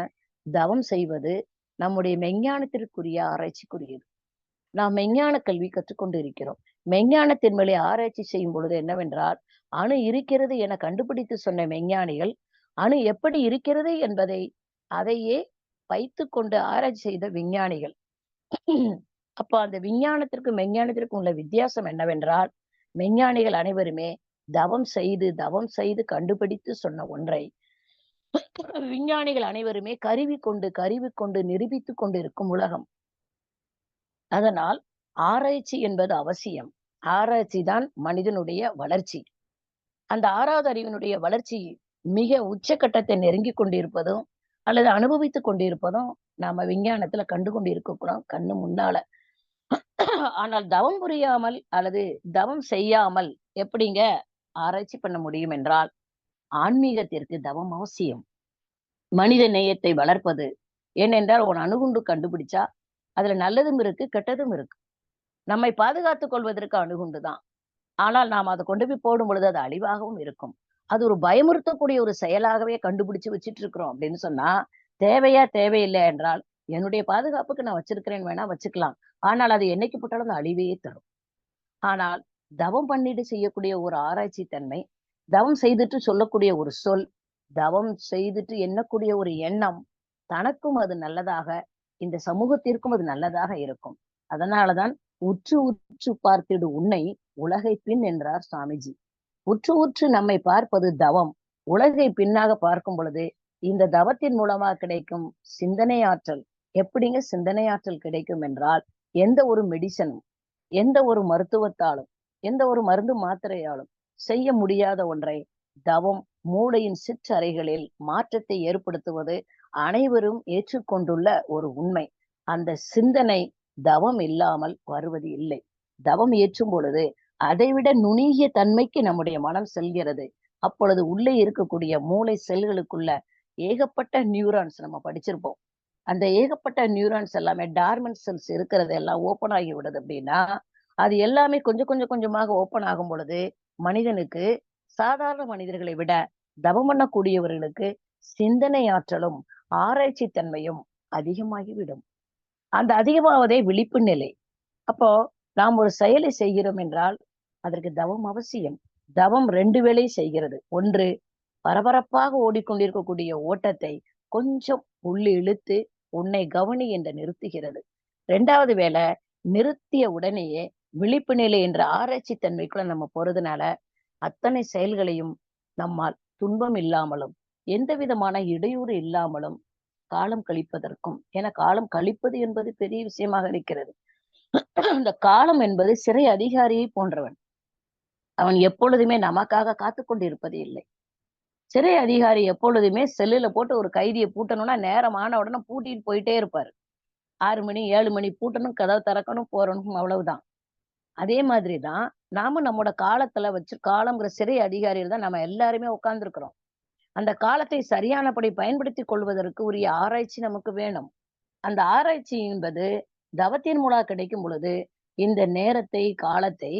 தவம் செய்வது நம்முடைய மெஞ்ஞானத்திற்குரிய ஆராய்ச்சிக்குரியது. நாம் மெஞ்ஞான கல்வி கற்றுக்கொண்டு இருக்கிறோம். மெஞ்ஞானத்தின் மேலே ஆராய்ச்சி செய்யும் பொழுது என்னவென்றால், அணு இருக்கிறது என கண்டுபிடித்து சொன்ன மெஞ்ஞானிகள், அணு எப்படி இருக்கிறது என்பதை அதையே வைத்துக்கொண்டு ஆராய்ச்சி செய்த விஞ்ஞானிகள். அப்ப அந்த விஞ்ஞானத்திற்கும் மெஞ்ஞானத்திற்கும் உள்ள வித்தியாசம் என்னவென்றால், மெஞ்ஞானிகள் அனைவருமே தவம் செய்து கண்டுபிடித்து சொன்ன ஒன்றை, விஞ்ஞானிகள் அனைவருமே கருவி கொண்டு நிரூபித்துக் கொண்டு இருக்கும் உலகம். அதனால் ஆராய்ச்சி என்பது அவசியம். ஆராய்ச்சி தான் மனிதனுடைய வளர்ச்சி. அந்த 6வது அறிவினுடைய வளர்ச்சி மிக உச்சக்கட்டத்தை நெருங்கிக் கொண்டிருப்பதும், அல்லது அனுபவித்துக் கொண்டிருப்பதும் நாம விஞ்ஞானத்துல கண்டு கொண்டு இருக்கிறோம் கண்ணு முன்னால. ஆனால் தவம் புரியாமல் அல்லது தவம் செய்யாமல் எப்படிங்க ஆராய்ச்சி பண்ண முடியும் என்றால், ஆன்மீகத்திற்கு தவம் அவசியம். மனித நேயத்தை வளர்ப்பது. ஏனென்றால் ஒரு அணுகுண்டு கண்டுபிடிச்சா அதுல நல்லதும் இருக்கு, கெட்டதும் இருக்கு. நம்மை பாதுகாத்துக் கொள்வதற்கு அணுகுண்டு தான். ஆனால் நாம் அதை கொண்டு போய் போடும் பொழுது அது அழிவாகவும் இருக்கும். அது ஒரு பயமுறுத்தக்கூடிய ஒரு செயலாகவே கண்டுபிடிச்சு வச்சுட்டு இருக்கிறோம் அப்படின்னு சொன்னா, தேவையா தேவையில்லை என்றால், என்னுடைய பாதுகாப்புக்கு நான் வச்சிருக்கிறேன் வேணா வச்சுக்கலாம். ஆனால் அது என்னைக்கு போட்டாலும் அந்த அழிவையே தரும். ஆனால் தவம் பண்ணிட்டு செய்யக்கூடிய ஒரு ஆராய்ச்சி தன்மை, தவம் செய்துட்டு சொல்லக்கூடிய ஒரு சொல், தவம் செய்துட்டு எண்ணக்கூடிய ஒரு எண்ணம், தனக்கும் அது நல்லதாக, இந்த சமூகத்திற்கும் அது நல்லதாக இருக்கும். அதனாலதான் உற்று உற்று பார்த்திடு உன்னை உலகை பின் என்றார் சுவாமிஜி. உற்று உற்று நம்மை பார்ப்பது தவம். உலகை பின்னாக பார்க்கும் பொழுது இந்த தவத்தின் மூலமா கிடைக்கும் சிந்தனை ஆற்றல். எப்படிங்க சிந்தனை ஆற்றல் கிடைக்கும் என்றால், எந்த ஒரு மெடிசனும், எந்த ஒரு மருத்துவத்தாலும், எந்த ஒரு மருந்து மாத்திரையாலும் செய்ய முடியாத ஒன்றை தவம் மூளையின் சிற்றறைகளில் மாற்றத்தை ஏற்படுத்துவது அனைவரும் ஏற்றுக்கொண்டுள்ள ஒரு உண்மை. அந்த சிந்தனை தவம் இல்லாமல் வருவது இல்லை. தவம் ஏற்றும் பொழுது அதைவிட நுணுகிய தன்மைக்கு நம்முடைய மனம் செல்கிறது. அப்பொழுது உள்ளே இருக்கக்கூடிய மூளை செல்களுக்குள்ள ஏகப்பட்ட நியூரான்ஸ் நம்ம படிச்சிருப்போம். அந்த ஏகப்பட்ட நியூரான்ஸ் எல்லாமே டார்மன் செல்ஸ் இருக்கிறது எல்லாம் ஓப்பன் ஆகி விடுது அப்படின்னா, அது எல்லாமே கொஞ்சமாக ஓப்பன் ஆகும் பொழுது மனிதனுக்கு, சாதாரண மனிதர்களை விட தவம் பண்ணக்கூடியவர்களுக்கு சிந்தனை ஆற்றலும் ஆராய்ச்சி தன்மையும் அதிகமாகிவிடும். அந்த அதிகமாவதே விழிப்பு நிலை. அப்போ நாம் ஒரு செயலை செய்கிறோம் என்றால் அதற்கு தவம் அவசியம். தவம் 2 வேளை செய்கிறது. ஒன்று, பரபரப்பாக ஓடிக்கொண்டிருக்கக்கூடிய ஓட்டத்தை கொஞ்சம் உள்ளே இழுத்து உன்னை கவனி என்று நிறுத்துகிறது. 2வது வேளை நிறுத்திய உடனேயே விழிப்பு நிலை என்ற ஆராய்ச்சி தன்மைக்குள்ள நம்ம போறதுனால அத்தனை செயல்களையும் நம்மால் துன்பம் இல்லாமலும் எந்த விதமான இடையூறு இல்லாமலும் காலம் கழிப்பதற்கும், ஏன்னா காலம் கழிப்பது என்பது பெரிய விஷயமாக இருக்கிறது. அந்த காலம் என்பது சிறை அதிகாரியை போன்றவன். அவன் எப்பொழுதுமே நமக்காக காத்து கொண்டு இருப்பது இல்லை. சிறை அதிகாரி எப்பொழுதுமே செல்லுல போட்டு ஒரு கைதியை பூட்டணும்னா நேரம் ஆன உடனே பூட்டிட்டு போயிட்டே இருப்பாரு. 6 மணி 7 மணி பூட்டணும், கதவை திறக்கணும், போறணும், அவ்வளவுதான். அதே மாதிரிதான் நாம நம்மோட காலத்துல வச்சு, காலம்ங்கிற சிறை அதிகாரியில் தான் நம்ம எல்லாருமே உட்கார்ந்துருக்கிறோம். அந்த காலத்தை சரியானபடி பயன்படுத்திக் கொள்வதற்கு உரிய ஆராய்ச்சி நமக்கு வேணும். அந்த ஆராய்ச்சி என்பது தவத்தின் மூலம் கிடைக்கும் பொழுது இந்த நேரத்தை, காலத்தை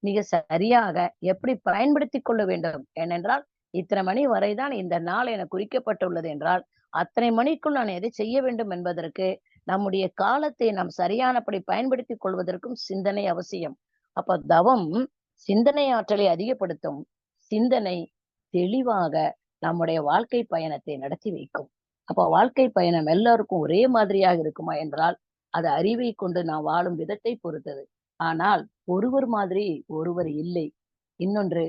மிக சரியாக எப்படி பயன்படுத்திக் கொள்ள வேண்டும். ஏனென்றால் இத்தனை மணி வரைதான் இந்த நாள் என குறிக்கப்பட்டுள்ளது என்றால், அத்தனை மணிக்குள் நான் எதை செய்ய வேண்டும் என்பதற்கு நம்முடைய காலத்தை நாம் சரியானபடி பயன்படுத்திக் கொள்வதற்கும் சிந்தனை அவசியம். அப்ப தவம் சிந்தனை ஆற்றலை அதிகப்படுத்தும். சிந்தனை தெளிவாக நம்முடைய வாழ்க்கை பயணத்தை நடத்தி வைக்கும். அப்ப வாழ்க்கை பயணம் எல்லாருக்கும் ஒரே மாதிரியாக இருக்குமா என்றால், அது அறிவை கொண்டு நாம் வாழும் விதத்தை பொறுத்தது. ஆனால் ஒருவர் மாதிரி ஒருவர் இல்லை. இன்னொன்று,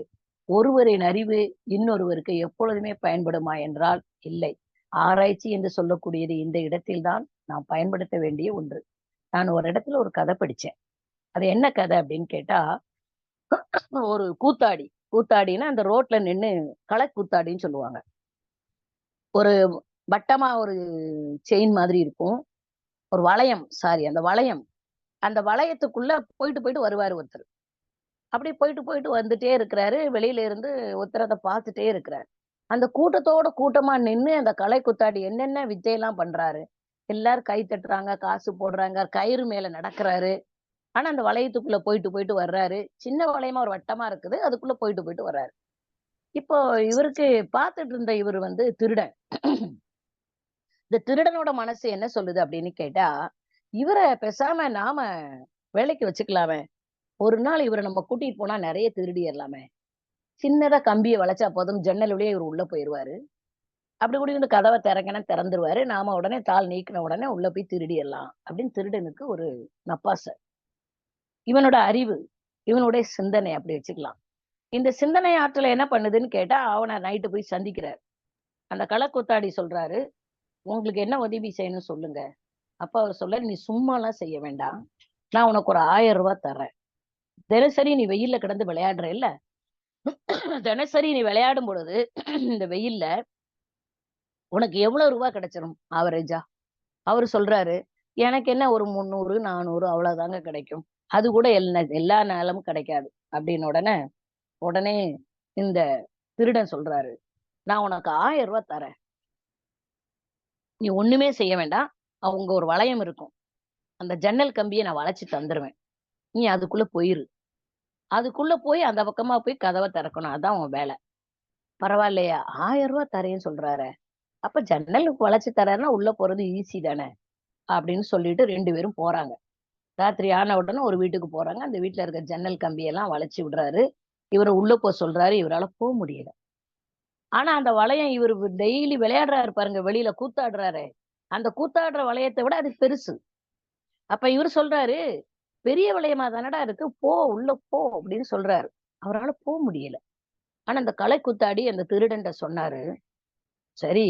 ஒருவரின் அறிவு இன்னொருவருக்கு எப்பொழுதுமே பயன்படுமா என்றால் இல்லை. ஆராய்ச்சி என்று சொல்லக்கூடியது இந்த இடத்தில்தான் நாம் பயன்படுத்த வேண்டிய ஒன்று. நான் ஒரு இடத்துல ஒரு கதை படிச்சேன். அது என்ன கதை அப்படின்னு கேட்டா, ஒரு கூத்தாடின்னா அந்த ரோட்ல நின்னு கூத்தாடின்னு சொல்லுவாங்க. ஒரு வட்டமா ஒரு செயின் மாதிரி இருக்கும். ஒரு வளையம், அந்த வளையத்துக்குள்ள போயிட்டு வருவாரு ஒருத்தர். அப்படி போயிட்டு வந்துட்டே இருக்கிறாரு. வெளியில இருந்து ஒருத்தர் அத பார்த்துட்டே இருக்கிறாரு. அந்த கூட்டத்தோட கூட்டமா நின்னு அந்த குத்தாடி என்னென்ன வித்தையெல்லாம் பண்றாரு. எல்லாரும் கை தட்டுறாங்க, காசு போடுறாங்க, கயிறு மேல நடக்கிறாரு. ஆனா அந்த வளையத்துக்குள்ள போயிட்டு போயிட்டு வர்றாரு. சின்ன வளையமா ஒரு வட்டமா இருக்குது. அதுக்குள்ள போயிட்டு போயிட்டு வர்றாரு. இப்போ இவருக்கு பார்த்துட்டு இருந்த இவரு வந்து திருடன். இந்த திருடனோட மனசு என்ன சொல்லுது அப்படின்னு கேட்டா, இவர பேசாம நாம வேலைக்கு வச்சுக்கலாமே. ஒரு நாள் இவர நம்ம கூட்டிட்டு போனா நெறைய திருடிறலாமே. சின்னதா கம்பிய வளைச்சா போதும், ஜன்னல் வழியா இவரு உள்ள போயிருவாரு. அப்படி இப்படின்னு கதவ திறங்கன்னு திறந்துருவாரு. நாம உடனே தாள் நீக்கின உடனே உள்ள போய் திருடிறலாம். அப்படின்னு திருடனுக்கு ஒரு நப்பாசை. இவனோட அறிவு, இவனுடைய சிந்தனை அப்படி வச்சுக்கலாம். இந்த சிந்தனை ஆற்றல் என்ன பண்ணுதுன்னு கேட்டா, அவன நைட்டு போய் சந்திக்கிறார். அந்த களக்கூத்தாடி சொல்றாரு, "உங்களுக்கு என்ன உதவி செய்யணும் சொல்லுங்க." அப்ப அவர் சொல்றாரு, "நீ சும்மாலாம் செய்ய வேண்டாம். நான் உனக்கு ஒரு ரூ. 1000 தர்றேன். தினசரி நீ வெயில்ல கிடந்து விளையாடுற இல்ல, தினசரி நீ விளையாடும் பொழுது இந்த வெயில்ல உனக்கு எவ்வளவு ரூபா கிடைச்சிரும் ஆவரேஜா?" அவரு சொல்றாரு, "எனக்கு என்ன ஒரு 300, 400 அவ்வளவுதாங்க கிடைக்கும். அது கூட எல்லா நாளும் கிடைக்காது." அப்படின்னு உடனே உடனே இந்த திருடன் சொல்றாரு, "நான் உனக்கு ரூ. 1000 தரேன். நீ ஒண்ணுமே செய்ய வேண்டாம். அங்க ஒரு வளையம் இருக்கும். அந்த ஜன்னல் கம்பிய நான் வளைச்சு தந்துருவேன். நீ அதுக்குள்ள போயிரு. அதுக்குள்ள போய் அந்த பக்கமா போய் கதவ திறக்கணும். அதான் உன் வேலை." "பரவாயில்லையா? ரூ. 1000 தரேன்னு சொல்றாரே. அப்ப ஜன்னலுக்கு வளைச்சு தர்றாருன்னா உள்ள போறது ஈஸி தானே." அப்படின்னு சொல்லிட்டு 2 பேரும் போறாங்க. ராத்திரி ஆன உடனே ஒரு வீட்டுக்கு போறாங்க. அந்த வீட்ல இருக்க ஜன்னல் கம்பியெல்லாம் வளைச்சு விடுறாரு. இவர உள்ள சொல்றாரு. இவரால முடியல. ஆனா அந்த வளையம் இவரு டெய்லி விளையாடுறாரு பாருங்க. வெளியில கூத்தாடுறாரே. அந்த கூத்தாடுற வளையத்த விட அது பெருசு. அப்ப இவரு சொல்றாரு, "பெரிய வளையமா தானடா இருக்கு. போ உள்ள போ" அப்படின்னு சொல்றாரு. அவரால முடியல. ஆனா அந்த கலை கூத்தாடி அந்த திருடன்ட்ட சொன்னாரு, "சரி,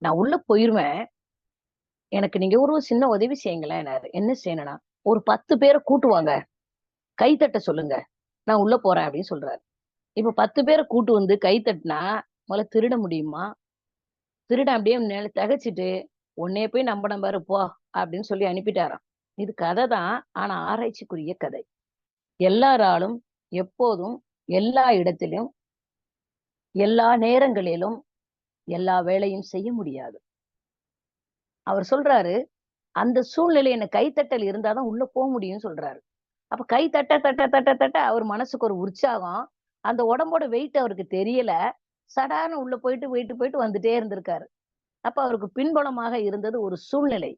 நான் உள்ள போயிருவேன். எனக்கு நீங்க ஒரு சின்ன உதவி செய்யுங்களேன்னாரு." "என்ன செய்யணும்னா, ஒரு 10 பேர கூட்டு வாங்க. கை தட்ட சொல்லுங்க. நான் உள்ள போறேன்" அப்படின்னு சொல்றாரு. இப்ப 10 பேர கூட்டு வந்து கை தட்டினா, முதல்ல திருட முடியுமா? திருடன் அப்படியே திகைச்சுட்டு, "உன்னைய போய் நம்புனேன் பாரு போ" அப்படின்னு சொல்லி அனுப்பிட்டாராம். இது கதை தான். ஆனா ஆராய்ச்சிக்குரிய கதை. எல்லாராலும் எப்போதும், எல்லா இடத்திலும், எல்லா நேரங்களிலும், எல்லா வேலையும் செய்ய முடியாது. அவர் சொல்றாரு, "அந்த சூழ்நிலை என்ன கைத்தட்டல் இருந்தா தான் உள்ள முடியும்னு" சொல்றாரு. அப்ப கை தட்ட, தட்ட, தட்ட, தட்ட அவர் மனசுக்கு ஒரு உற்சாகம். அந்த உடம்போட வெயிட் அவருக்கு தெரியல. சடார்ன்னு உள்ள போயிட்டு, போயிட்டு, போயிட்டு வந்துட்டே இருந்திருக்காரு. அப்ப அவருக்கு பின்புலமாக இருந்தது ஒரு சூழ்நிலை.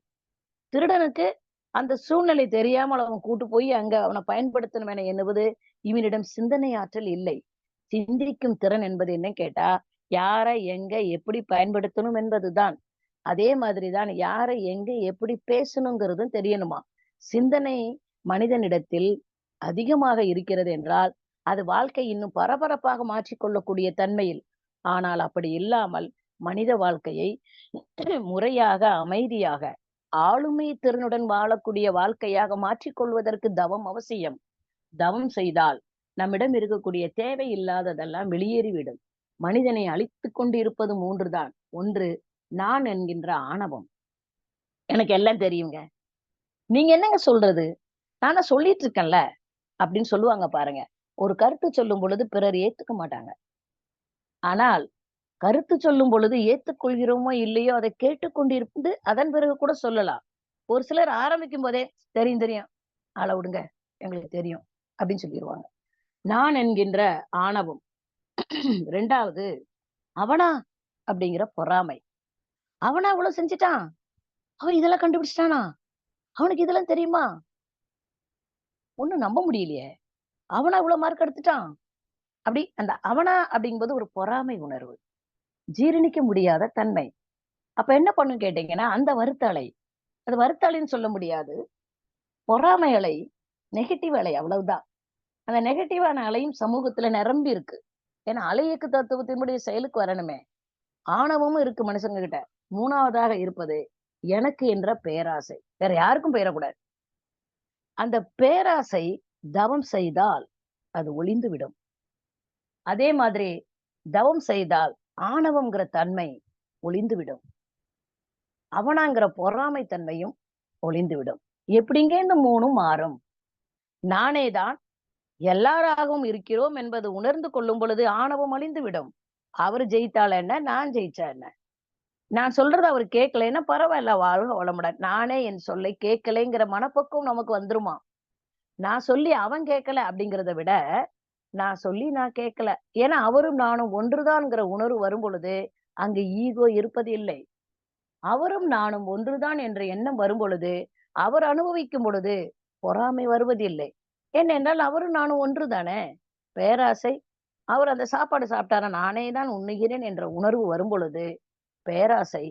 திருடனுக்கு அந்த சூழ்நிலை தெரியாமல் அவன் கூட்டு போய் அங்க அவன பயன்படுத்தணும் என எண்ணுவது, இவனிடம் சிந்தனை ஆற்றல் இல்லை. சிந்திக்கும் திறன் என்பது என்ன கேட்டா, யார எங்க எப்படி பயன்படுத்தணும் என்பதுதான். அதே மாதிரி தான் யார எங்க எப்படி பேசணுங்கிறதும் தெரியணுமா. சிந்தனை மனிதனிடத்தில் அதிகமாக இருக்கிறது என்றால், அது வாழ்க்கை இன்னும் பரபரப்பாக மாற்றிக்கொள்ளக்கூடிய தன்மையில். ஆனால் அப்படி இல்லாமல் மனித வாழ்க்கையை முறையாக, அமைதியாக, ஆளுமை திறனுடன் வாழக்கூடிய வாழ்க்கையாக மாற்றிக் கொள்வதற்கு தவம் அவசியம். தவம் செய்தால் நம்மிடம் இருக்கக்கூடிய தேவையில்லாததெல்லாம் வெளியேறிவிடும். மனிதனை அழித்துக் கொண்டிருப்பது 3 தான். 1 நான் என்கின்ற ஆணவம். எனக்கு எல்லாம் தெரியுங்க. நீங்க என்னங்க சொல்றது? நான் தான் சொல்லிட்டு இருக்கேன்ல அப்படின்னு சொல்லுவாங்க பாருங்க. ஒரு கருத்து சொல்லும் பொழுது பிறர் ஏத்துக்க மாட்டாங்க. ஆனால் கருத்து சொல்லும் பொழுது ஏத்துக்கொள்கிறோமோ இல்லையோ அதை கேட்டுக்கொண்டிருந்து அதன் பிறகு கூட சொல்லலாம். ஒரு சிலர் ஆரம்பிக்கும் போதே தெரியும் தெரியும். ஆள விடுங்க. எங்களுக்கு தெரியும் அப்படின்னு சொல்லிருவாங்க. நான் என்கின்ற ஆணவம். 2வது அவனா அப்படிங்கிற பொறாமை. அவனா இவ்வளவு செஞ்சுட்டான். அவன் இதெல்லாம் கண்டுபிடிச்சிட்டானா? அவனுக்கு இதெல்லாம் தெரியுமா? ஒண்ணும் நம்ப முடியலையே. அவனா இவ்வளவு மார்க் எடுத்துட்டான். அப்படி அந்த அவனா அப்படிங்கும்போது ஒரு பொறாமை உணர்வு. ஜீரணிக்க முடியாத தன்மை. அப்ப என்ன பண்ணும் கேட்டீங்கன்னா, அந்த வருத்தலை. அது வருத்தலைன்னு சொல்ல முடியாது. பொறாமை அலை, நெகட்டிவ் அலை அவ்வளவுதான். அந்த நெகட்டிவான அலையும் சமூகத்துல நிரம்பி இருக்கு. ஏன்னா அலை இயக்கு தத்துவத்தினுடைய செயலுக்கு வரணுமே. ஆணவமும் இருக்கு மனுஷங்க கிட்ட. 3வதாக இருப்பது எனக்கு என்ற பேராசை. வேற யாருக்கும் போயிறக்கூடாது. அந்த பேராசை தவம் செய்தால் அது ஒளிந்து விடும். அதே மாதிரி தவம் செய்தால் ஆணவம்ங்கிற தன்மை ஒளிந்து விடும். அவனாங்கிற பொறாமை தன்மையும் ஒளிந்து விடும். எப்படிங்க இந்த 3ம் மாறும்? நானே தான் எல்லாராகவும் இருக்கிறோம் என்பது உணர்ந்து கொள்ளும் பொழுது ஆணவம் அழிந்து விடும். அவர் ஜெயித்தால் என்ன? நான் ஜெயிச்சா என்ன? நான் சொல்றத அவர் கேட்கலைன்னா பரவாயில்ல, வாழ்க வளமுடன். நானே என் சொல்லை கேட்கலைங்கிற மனப்பக்குவம் நமக்கு வந்துருமா? நான் சொல்லி அவன் கேட்கல அப்படிங்கிறத விட, நான் சொல்லி நான் கேட்கல. ஏன்னா அவரும் நானும் ஒன்றுதான்ங்கிற உணர்வு வரும்பொழுது, அங்கு ஈகோ இருப்பதில்லை. அவரும் நானும் ஒன்றுதான் என்ற எண்ணம் வரும்பொழுது, அவர் அனுபவிக்கும் பொழுது பொறாமை வருவதில்லை. ஏனென்றால் அவரும் நானும் ஒன்று தானே. பேராசை, அவர் அந்த சாப்பாடு சாப்பிட்டாரா, நானே தான் உண்ணுகிறேன் என்ற உணர்வு வரும்பொழுது, பேராசை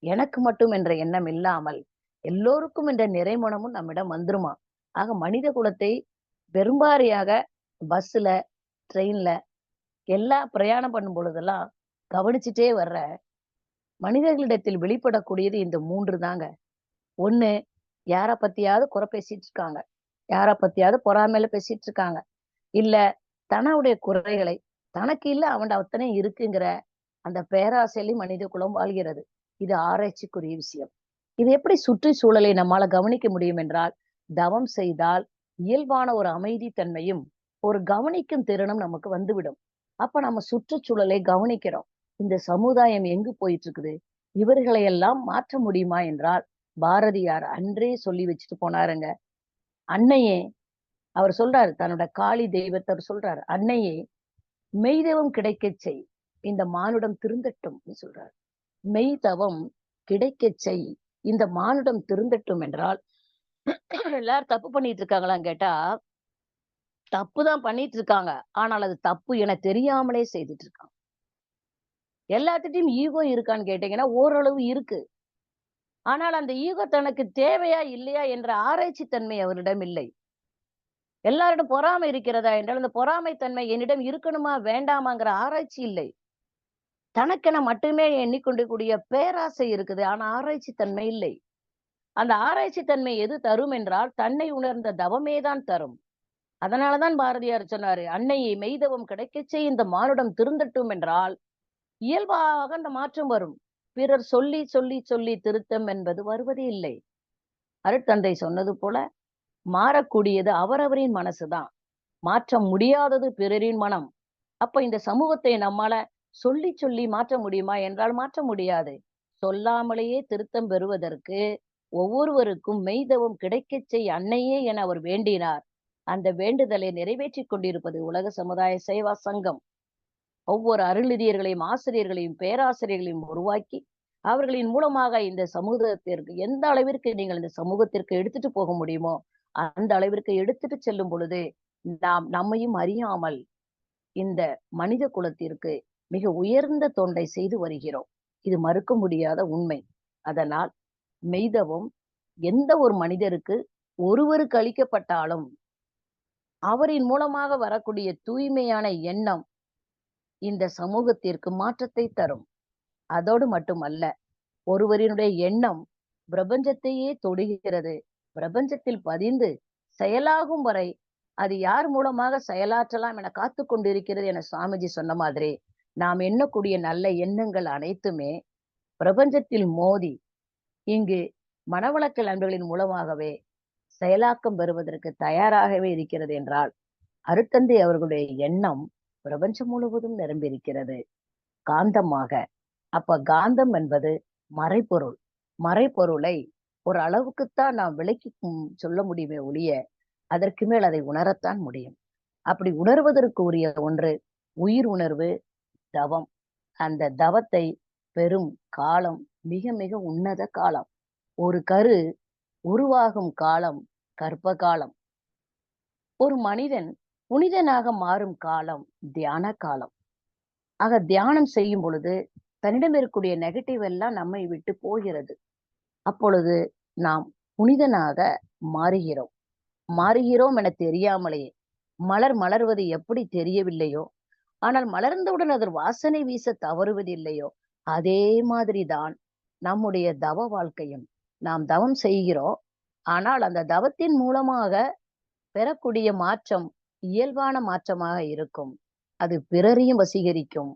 எனக்கு மட்டும் என்ற எண்ணம் இல்லாமல், எல்லோருக்கும் என்ற நிறைமனமும் நம்மிடம் வந்துருமா. ஆக மனித குலத்தை பெரும்பாரியாக பஸ்ல, ட்ரெயின்ல எல்லா பிரயாணம் பண்ணும் பொழுதெல்லாம் கவனிச்சுட்டே வர்ற மனிதர்களிடத்தில் வெளிப்படக்கூடியது இந்த 3 தாங்க. 1 யார பத்தியாவது குறை பேசிட்டு இருக்காங்க. யார பத்தியாவது பொறாமையில பேசிட்டு இருக்காங்க. இல்ல தன்னுடைய குறைகளை, தனக்கு இல்ல அவன்ட அத்தனை இருக்குங்கிற அந்த பேராசையிலும் மனித குலம் வாழ்கிறது. இது ஆராய்ச்சிக்குரிய விஷயம். இது எப்படி சுற்றுச்சூழலை நம்மால கவனிக்க முடியும் என்றால், தவம் செய்தால் இயல்பான ஒரு அமைதி தன்மையும், ஒரு கவனிக்கும் திறனும் நமக்கு வந்துவிடும். அப்ப நம்ம சுற்றுச்சூழலை கவனிக்கிறோம். இந்த சமுதாயம் எங்கு போயிட்டு இருக்குது? இவர்களை எல்லாம் மாற்ற முடியுமா என்றால், பாரதியார் அன்றே சொல்லி வச்சுட்டு போனாருங்க. அன்னையே அவர் சொல்றாரு, தன்னோட காளி தெய்வத்தை அவர் சொல்றாரு. அன்னையே மெய்தவம் கிடைக்கச் செய். இந்த மானுடம் திருந்தட்டும் சொல்றாரு. மெய்தவம் கிடைக்கச் செய். இந்த மானுடம் திருந்தட்டும் என்றால், எல்லாரும் தப்பு பண்ணிட்டு இருக்காங்களான்னு கேட்டா, தப்பு தான் பண்ணிட்டு இருக்காங்க. ஆனால் அது தப்பு என தெரியாமலே செய்துட்டு இருக்காங்க. எல்லாத்துட்டயும் ஈகோ இருக்கான்னு கேட்டீங்கன்னா, ஓரளவு இருக்கு. ஆனால் அந்த ஈகோ தனக்கு தேவையா? இல்லையா? என்ற ஆராய்ச்சி தன்மை அவரிடம் இல்லை. எல்லாரிடம் பொறாமை இருக்கிறதா என்றால், அந்த பொறாமை தன்மை என்னிடம் இருக்கணுமா? வேண்டாமாங்கிற ஆராய்ச்சி இல்லை. தனக்கென மட்டுமே எண்ணிக்கொண்டிருக்கூடிய பேராசை இருக்குது. ஆனா ஆராய்ச்சி தன்மை இல்லை. அந்த ஆராய்ச்சி தன்மை எது தரும் என்றால், தன்னை உணர்ந்த தவமே தான் தரும். அதனாலதான் பாரதியார் சொன்னாரு, "அன்னையை மெய்தவம் கிடைக்கச் செய் இந்த மானுடம் திருந்தட்டும்" என்றால், இயல்பாக அந்த மாற்றம் வரும். பிறர் சொல்லி, சொல்லி, சொல்லி திருத்தம் என்பது வருவதே இல்லை. அருட்தந்தை சொன்னது போல, மாறக்கூடியது அவரவரின் மனசுதான். மாற்ற முடியாதது பிறரின் மனம். அப்ப இந்த சமூகத்தை நம்மால சொல்லி, சொல்லி மாற்ற முடியுமா என்றால் மாற்ற முடியாது. சொல்லாமலேயே திருத்தம் பெறுவதற்கு ஒவ்வொருவருக்கும் மெய்தவம் கிடைக்கச் செய் அன்னையே என அவர் வேண்டினார். அந்த வேண்டுதலை நிறைவேற்றிக் கொண்டிருப்பது உலக சமுதாய சேவா சங்கம். ஒவ்வொரு அருளிதியர்களையும், ஆசிரியர்களையும், பேராசிரியர்களையும் உருவாக்கி, அவர்களின் மூலமாக இந்த சமூகத்திற்கு எந்த அளவிற்கு நீங்கள் இந்த சமூகத்திற்கு எடுத்துட்டு போக முடியுமோ, அந்த அளவிற்கு எடுத்துட்டு செல்லும் பொழுது, நாம் நம்மையும் அறியாமல் இந்த மனித குலத்திற்கு மிக உயர்ந்த தொண்டை செய்து வருகிறோம். இது மறுக்க முடியாத உண்மை. அதனால் மெய்தவம் எந்த ஒரு மனிதருக்கு ஒருவருக்கு அளிக்கப்பட்டாலும், அவரின் மூலமாக வரக்கூடிய தூய்மையான எண்ணம் இந்த சமூகத்திற்கு மாற்றத்தை தரும். அதோடு மட்டுமல்ல, ஒருவரினுடைய எண்ணம் பிரபஞ்சத்தையே தொடுகிறது. பிரபஞ்சத்தில் பதிந்து செயலாகும் வரை அது யார் மூலமாக செயலாற்றலாம் என காத்து கொண்டிருக்கிறது என சுவாமிஜி சொன்ன மாதிரி, நாம் எண்ணக்கூடிய நல்ல எண்ணங்கள் அனைத்துமே பிரபஞ்சத்தில் மோதி இங்கு மனவளக்கல் அன்பர்களின் மூலமாகவே செயலாக்கம் பெறுவதற்கு தயாராகவே இருக்கிறது என்றால், அருட்தந்தை அவர்களுடைய எண்ணம் பிரபஞ்சம் முழுவதும் நிரம்பியிருக்கிறது காந்தமாக. அப்ப காந்தம் என்பது மறைபொருள். மறைபொருளை ஒரு அளவுக்குத்தான் நாம் விளக்கி சொல்ல முடியுமே ஒழிய, அதற்கு மேல் அதை உணரத்தான் முடியும். அப்படி உணர்வதற்கு உரிய ஒன்று உயிர் உணர்வு, தவம். அந்த தவத்தை பெரும் காலம் மிக மிக உன்னத காலம். ஒரு கரு உருவாகும் காலம் கர்ப்ப காலம். ஒரு மனிதன் புனிதனாக மாறும் காலம் தியான காலம். ஆக தியானம் செய்யும் பொழுது தன்னிடம் இருக்கக்கூடிய நெகட்டிவ் எல்லாம் நம்மை விட்டு போகிறது. அப்பொழுது நாம் புனிதனாக மாறுகிறோம். மாறுகிறோம் என தெரியாமலேயே, மலர் மலர்வது எப்படி தெரியவில்லையோ, ஆனால் மலர்ந்தவுடன் அதன் வாசனை வீச தவறுவதில்லையோ, அதே மாதிரிதான் நம்முடைய தவ வாழ்க்கையும். நாம் தவம் செய்கிறோம். ஆனால் அந்த தவத்தின் மூலமாக பெறக்கூடிய மாற்றம் இயல்பான மாற்றமாக இருக்கும். அது பிறரையும் வசீகரிக்கும்.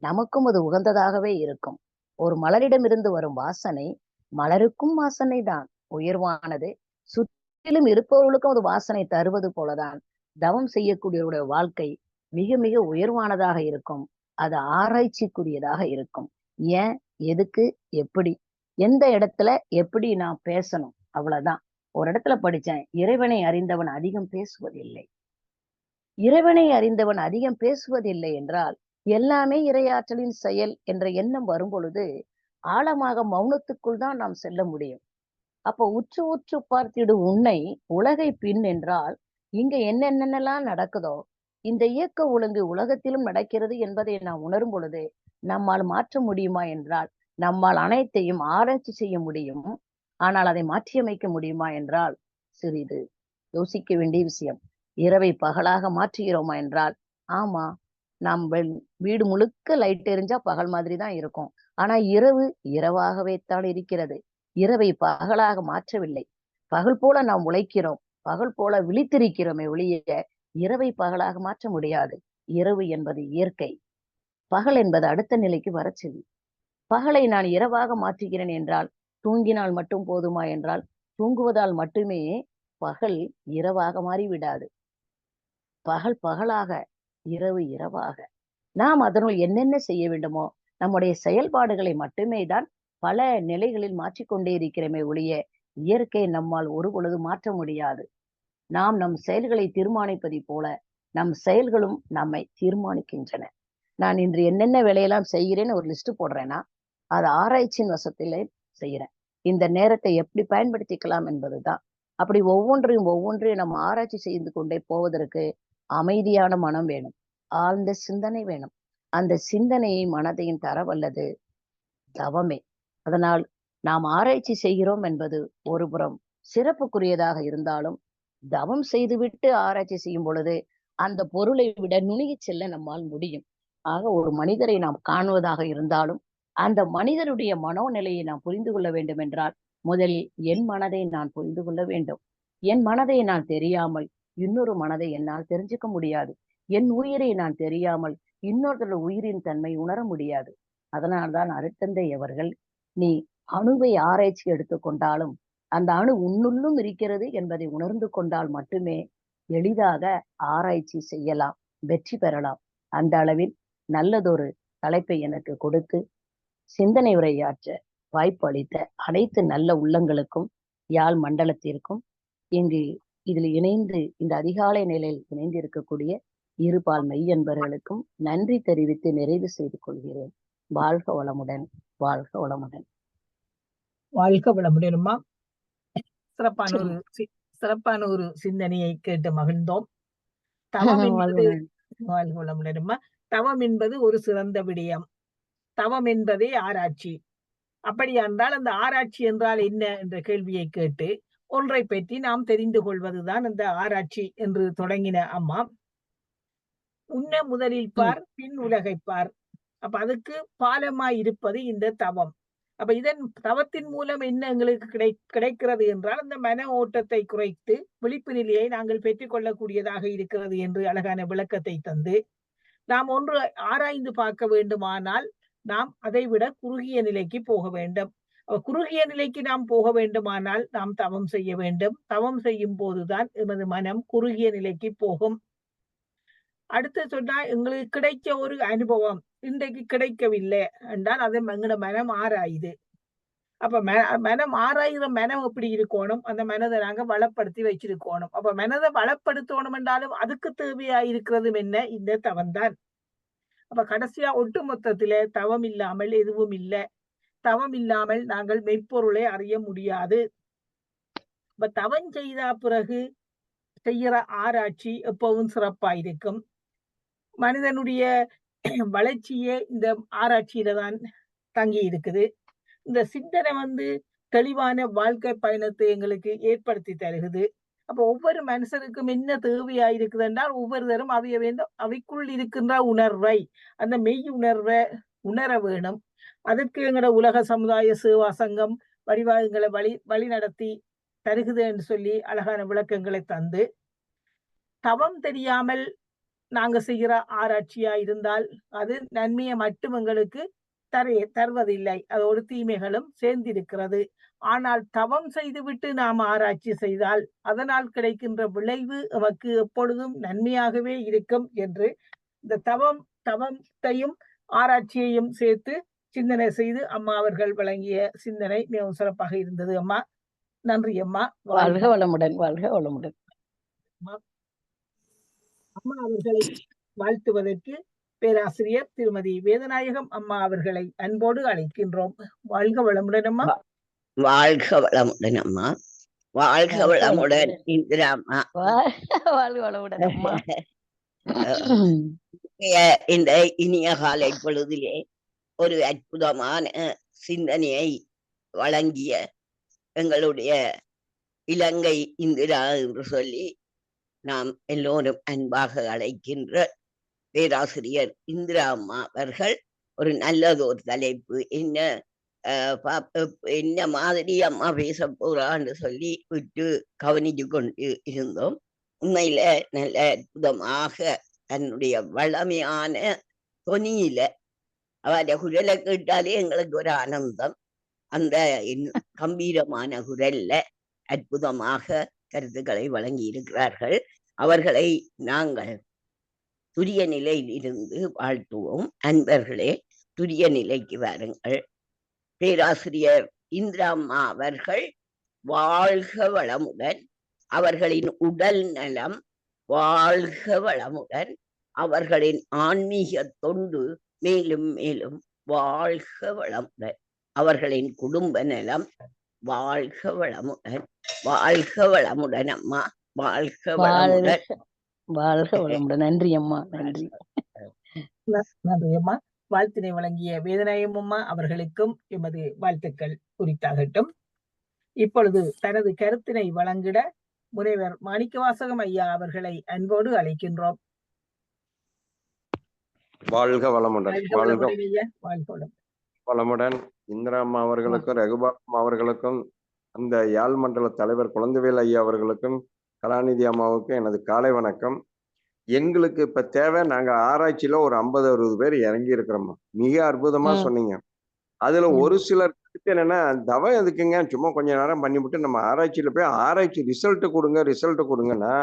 நமக்கும் அது உகந்ததாகவே இருக்கும். ஒரு மலரிடமிருந்து வரும் வாசனை மலருக்கும் வாசனை தான் உயர்வானது. சுற்றிலும் இருப்பவர்களுக்கும் அது வாசனை தருவது போலதான் தவம் செய்யக்கூடியவருடைய வாழ்க்கை மிக மிக உயர்வானதாக இருக்கும். அது ஆராய்ச்சிக்குரியதாக இருக்கும். ஏன் எதுக்கு, எப்படி, எந்த இடத்துல எப்படி நான் பேசணும், அவ்வளவுதான். ஒரு இடத்துல படிச்சேன், இறைவனை அறிந்தவன் அதிகம் பேசுவதில்லை. இறைவனை அறிந்தவன் அதிகம் பேசுவதில்லை என்றால் எல்லாமே இறையாற்றலின் செயல் என்ற எண்ணம் வரும் பொழுது ஆழமாக மௌனத்துக்குள் தான் நாம் செல்ல முடியும். அப்ப உற்று உற்று பார்த்திடும் உன்னை உலகை பின் என்றால் இங்க என்னென்னலாம் நடக்குதோ இந்த இயக்க ஒழுங்கு உலகத்திலும் நடக்கிறது என்பதை நாம் உணரும் பொழுது நம்மால் மாற்ற முடியுமா என்றால் நம்மால் அனைத்தையும் ஆராய்ச்சி செய்ய முடியும். ஆனால் அதை மாற்றியமைக்க முடியுமா என்றால் சிறிது யோசிக்க வேண்டிய விஷயம். இரவை பகலாக மாற்றுகிறோமா என்றால் ஆமா, நாம் வீடு முழுக்க லைட் எரிஞ்சா பகல் மாதிரி தான் இருக்கும். ஆனா இரவு இரவாகவே தான் இருக்கிறது. இரவை பகலாக மாற்றவில்லை. பகல் போல நாம் உழைக்கிறோம், பகல் போல விழித்திருக்கிறோமே ஒழிய இரவை பகலாக மாற்ற முடியாது. இரவு என்பது இயற்கை, பகல் என்பது அடுத்த நிலைக்கு வரச்செய்தி. பகலை நான் இரவாக மாற்றுகிறேன் என்றால் தூங்கினால் மட்டும் போதுமா என்றால் தூங்குவதால் மட்டுமே பகல் இரவாக மாறிவிடாது. பகல் பகலாக, இரவு இரவாக நாம் அதனுள் என்னென்ன செய்ய வேண்டுமோ நம்முடைய செயல்பாடுகளை மட்டுமே தான் பல நிலைகளில் மாற்றிக்கொண்டே இருக்கிறோமே ஒழிய இயற்கை நம்மால் ஒரு பொழுது மாற்ற முடியாது. நாம் நம் செயல்களை தீர்மானிப்பதை போல நம் செயல்களும் நம்மை தீர்மானிக்கின்றன. நான் இன்று என்னென்ன வேலையெல்லாம் செய்கிறேன்னு ஒரு லிஸ்ட் போடுறேன்னா அது ஆராய்ச்சியின் வசத்திலே செய்யறேன். இந்த நேரத்தை எப்படி பயன்படுத்திக்கலாம் என்பதுதான். அப்படி ஒவ்வொன்றையும் நம்ம ஆராய்ச்சி செய்து கொண்டே போவதற்கு அமைதியான மனம் வேணும், ஆழ்ந்த சிந்தனை வேணும். அந்த சிந்தனையை மனதையும் தரவல்லது தவமே. அதனால் நாம் ஆராய்ச்சி செய்கிறோம் என்பது ஒரு புறம் சிறப்புக்குரியதாக இருந்தாலும் தவம் செய்துவிட்டு ஆராய்ச்சி செய்யும் பொழுது அந்த பொருளை விட நுணுகி செல்ல நம்மால் முடியும். ஆக ஒரு மனிதரை நாம் காணுவதாக இருந்தாலும் அந்த மனிதனுடைய மனோநிலையை நாம் புரிந்து கொள்ள வேண்டும் என்றால் முதலில் என் மனதை நான் புரிந்து கொள்ள வேண்டும். என் மனதை நான் தெரியாமல் இன்னொரு மனதை என்னால் தெரிஞ்சுக்க முடியாது. என் உயிரை நான் தெரியாமல் இன்னொருத்தரோட உயிரின் தன்மை உணர முடியாது. அதனால்தான் அருட்தந்தை அவர்கள் நீ அணுவை ஆராய்ச்சி எடுத்துக்கொண்டாலும் அந்த அணு உன்னுள்ளும் இருக்கிறது என்பதை உணர்ந்து கொண்டால் மட்டுமே எளிதாக ஆராய்ச்சி செய்யலாம், வெற்றி பெறலாம். அந்த அளவில் நல்லதொரு தலைப்பை எனக்கு கொடுத்து சிந்தனை உரையாற்ற வாய்ப்பு அளித்த அனைத்து நல்ல உள்ளங்களுக்கும் யாழ் மண்டலத்திற்கும் இங்கு இதில் இணைந்து இந்த அதிகாலை நிலையில் இணைந்து இருக்கக்கூடிய இருபால் மெய்யன்பர்களுக்கும் நன்றி தெரிவித்து நிறைவு செய்து கொள்கிறேன். வாழ்க வளமுடன், வாழ்க வளமுடன். வாழ்க வளமுடனுமா. சிறப்பான ஒரு சிந்தனையை கேட்டு மகிழ்ந்தோம். தவம் என்பது வாழ்க வளமுடனுமா. தவம் என்பது ஒரு சிறந்த விடயம். தவம் என்பதே ஆராய்ச்சி. அப்படி என்றால் அந்த ஆராய்ச்சி என்றால் என்ன என்ற கேள்வியை கேட்டு ஒன்றை பற்றி நாம் தெரிந்து கொள்வதுதான் அந்த ஆராய்ச்சி என்று தொடங்கின அம்மா. உன்ன முதலில் பார், பின் உலகை பார். அப்ப அதுக்கு பாலமாய் இருப்பது இந்த தவம். அப்ப இதன் தவத்தின் மூலம் என்ன எங்களுக்கு கிடைக்கிறது என்றால் அந்த மன ஓட்டத்தை குறைத்து விழிப்பு நிலையை நாங்கள் பெற்றுக் கொள்ளக்கூடியதாக இருக்கிறது என்று அழகான விளக்கத்தை தந்து, நாம் ஒன்று ஆராய்ந்து பார்க்க வேண்டுமானால் நாம் அதை விட குறுகிய நிலைக்கு போக வேண்டும். குறுகிய நிலைக்கு நாம் போக வேண்டுமானால் நாம் தவம் செய்ய வேண்டும். தவம் செய்யும் போதுதான் எமது மனம் குறுகிய நிலைக்கு போகும். அடுத்து சொன்னா எங்களுக்கு கிடைச்ச ஒரு அனுபவம் இன்றைக்கு கிடைக்கவில்லை என்றால் அதை எங்களோட மனம் ஆராயுது. அப்ப மனம் ஆராயிற மனம் எப்படி இருக்கணும், அந்த மனதை நாங்க வளப்படுத்தி வச்சிருக்கணும். அப்ப மனதை வளப்படுத்தணும் என்றாலும் அதுக்கு தேவையா இருக்கிறதும் என்ன, இந்த தவம் தான். அப்ப கடைசியா ஒட்டு மொத்தத்தில தவம் இல்லாமல் எதுவும் இல்லை. தவம் இல்லாமல் நாங்கள் மெய்ப்பொருளை அறிய முடியாது. இப்ப தவம் செய்த பிறகு செய்யற ஆராய்ச்சி எப்பவும் சிறப்பா இருக்கும். மனிதனுடைய வளர்ச்சியே இந்த ஆராய்ச்சியில தான் தங்கி இருக்குது. இந்த சிந்தனை தெளிவான வாழ்க்கை பயணத்தை எங்களுக்கு ஏற்படுத்தி தருகிறது. அப்ப ஒவ்வொரு மனுஷனுக்கும் என்ன தேவையா இருக்குது என்றால் ஒவ்வொருத்தரும் அவைக்குள் இருக்கின்ற உணர்வை, அந்த மெய் உணர்வை உணர வேணும். அதற்கு எங்களோட உலக சமுதாய சேவா சங்கம் வடிவாகங்களை வழி நடத்தி தருகுது என்று சொல்லி அழகான விளக்கங்களை தந்து, தவம் தெரியாமல் நாங்க செய்கிற ஆராய்ச்சியா இருந்தால் அது நன்மையை மட்டும் எங்களுக்கு தருவதில்லை, அதோடு தீமைகளும் சேர்ந்திருக்கிறது. ஆனால் தவம் செய்துவிட்டு நாம் ஆராய்ச்சி செய்தால் அதனால் கிடைக்கின்ற விளைவு நமக்கு எப்பொழுதும் நன்மையாகவே இருக்கும் என்று இந்த தவத்தையும் ஆராய்ச்சியையும் சேர்த்து சிந்தனை செய்து அம்மா அவர்கள் வழங்கிய சிந்தனை மிகவும் சிறப்பாக இருந்தது அம்மா. நன்றி அம்மா. வாழ்க வளமுடன், வாழ்க வளமுடன். அம்மா அவர்களை வாழ்த்துவதற்கு பேராசிரியர் திருமதி வேதநாயகம் அம்மா அவர்களை அன்போடு அழைக்கின்றோம். வாழ்க வளமுடன் அம்மா. வாழ்க வளமுடன் அம்மா. வாழ்க வளமுடன் இந்திரா அம்மா. வாழ்க வளமுடன் அம்மா. இந்த இனிய காலை பொழுதிலே ஒரு அற்புதமான சிந்தனையை வழங்கிய எங்களுடைய இலங்கை இந்திரா என்று சொல்லி நாம் எல்லோரும் அன்பாக அழைக்கின்ற பேராசிரியர் இந்திரா அம்மா அவர்கள் ஒரு நல்லதொரு தலைப்பு என்ன மாதிரி அம்மா பேச போறான்னு சொல்லி விட்டு கவனித்து கொண்டு இருந்தோம். உண்மையில நல்ல அற்புதமாக தன்னுடைய வளமையான தொனியில அவருடைய குரலை கேட்டாலே எங்களுக்கு ஒரு ஆனந்தம். அந்த கம்பீரமான குரல்ல அற்புதமாக கருத்துக்களை வழங்கி இருக்கிறார்கள். அவர்களை நாங்கள் துரிய நிலையில் இருந்து வாழ்த்துவோம். அன்பர்களே, துரிய நிலைக்கு வாருங்கள். பேராசிரியர் இந்திரா அம்மா அவர்கள் வாழ்க வளமுடன். அவர்களின் உடல் நலம் வாழ்க வளமுடன். அவர்களின் ஆன்மீக தொண்டு மேலும் மேலும் வாழ்க வளமுடன். அவர்களின் குடும்ப நலம் வாழ்க வளமுடன். வாழ்க வளமுடன் அம்மா. வாழ்க வளமுடன். வாழ்க வளமுடன். நன்றி அம்மா. நன்றி. நன்றி அம்மா. வாழ்த்தினை வழங்கிய வேதநாயகம் அம்மா அவர்களுக்கும் எமது வாழ்த்துக்கள் குறித்தாகட்டும். இப்பொழுது தனது கருத்தினை வழங்கிட முனைவர் மாணிக்கவாசகம் ஐயா அவர்களை அன்போடு அழைக்கின்றோம். வாழ்க வளமுடன். வளமுடன். இந்திரா அம்மா அவர்களுக்கும் ரகுபாலம் அவர்களுக்கும் அந்த யாழ் மண்டல தலைவர் குழந்தைவேல் ஐயா அவர்களுக்கும் கலாநிதி அம்மாவுக்கும் எனது காலை வணக்கம். எங்களுக்கு இப்ப தேவை, நாங்க ஆராய்ச்சியில ஒரு 50-60 பேர் இறங்கி இருக்கிறோம்மா. மிக அற்புதமா சொன்னீங்க. அதுல ஒரு சிலர் என்னன்னா, தவம் எதுக்குங்க, சும்மா கொஞ்ச நேரம் பண்ணிவிட்டு நம்ம ஆராய்ச்சியில போய் ஆராய்ச்சி ரிசல்ட் கொடுங்கன்னா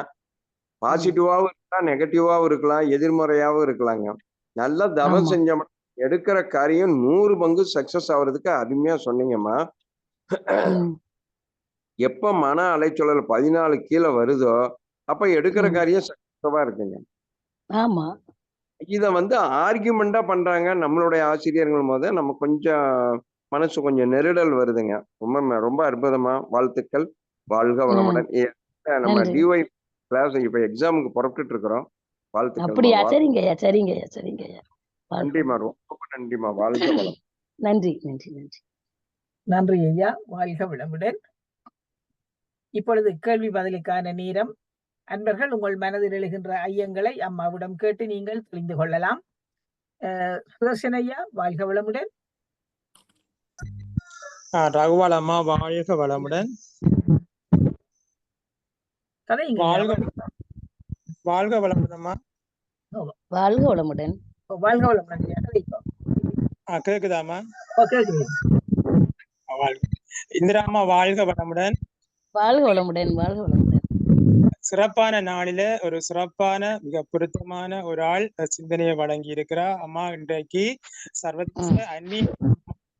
பாசிட்டிவாவும் இருக்கலாம், நெகட்டிவாவும் இருக்கலாம், எதிர்மறையாவும் இருக்கலாங்க. நல்லா தவம் செஞ்சோம்னா எடுக்கிற காரியம் 100 பங்கு சக்சஸ் ஆகுறதுக்கு அருமையா சொன்னீங்கம்மா. எப்ப மன அலைச்சொல் 14 கீழே வருதோ அப்ப எடுக்கிற காரியம் சக்சஸவா இருக்குங்க. ஆமா, இத ஆர்கியூமெண்டா பண்றாங்க நம்மளுடைய ஆசிரியர்கள் போது நம்ம கொஞ்சம் மனசு கொஞ்சம் நெருடல் வருதுங்க. ரொம்ப அற்புதமா வாழ்த்துக்கள். வாழ்க வளமுடன். நம்ம டிஒய் கிளாஸ் இப்ப எக்ஸாமுக்கு புறப்பட்டு இருக்கிறோம். வாழ்த்துக்கள். அப்படியா? சரிங்கய்யா, சரிங்கய்யா, சரிங்கய்யா. நன்றிமா, ரொம்ப நன்றிமா. வாழ்க வளம். நன்றி, நன்றி, நன்றி. நன்றி ஐயா. வாழ்க வளமுடன். இப்பொழுது கேள்வி பதிலுக்கான நேரம். அன்பர்கள் உங்கள் மனதில் எழுகின்ற ஐயங்களை அம்மாவிடம் கேட்டு நீங்கள் தெரிந்து கொள்ளலாம். சுதர்சன் ஐயா, வாழ்க வளமுடன். ரகுவால் அம்மா, வாழ்க வளமுடன். வாழ்க வளமுடன் அம்மா. வாழ்க வளமுடன். வாழ்க வளமுடன். கேக்குதாமா? இந்திரா அம்மா, வாழ்க வளமுடன். வாழ்க வளமுடன். வாழ்க வளமுடன். சிறப்பான நாளில ஒரு சிறப்பான மிக பொருத்தமான ஒரு ஆள் சிந்தனையை வழங்கி இருக்கிறா அம்மா. இன்றைக்கு சர்வதேச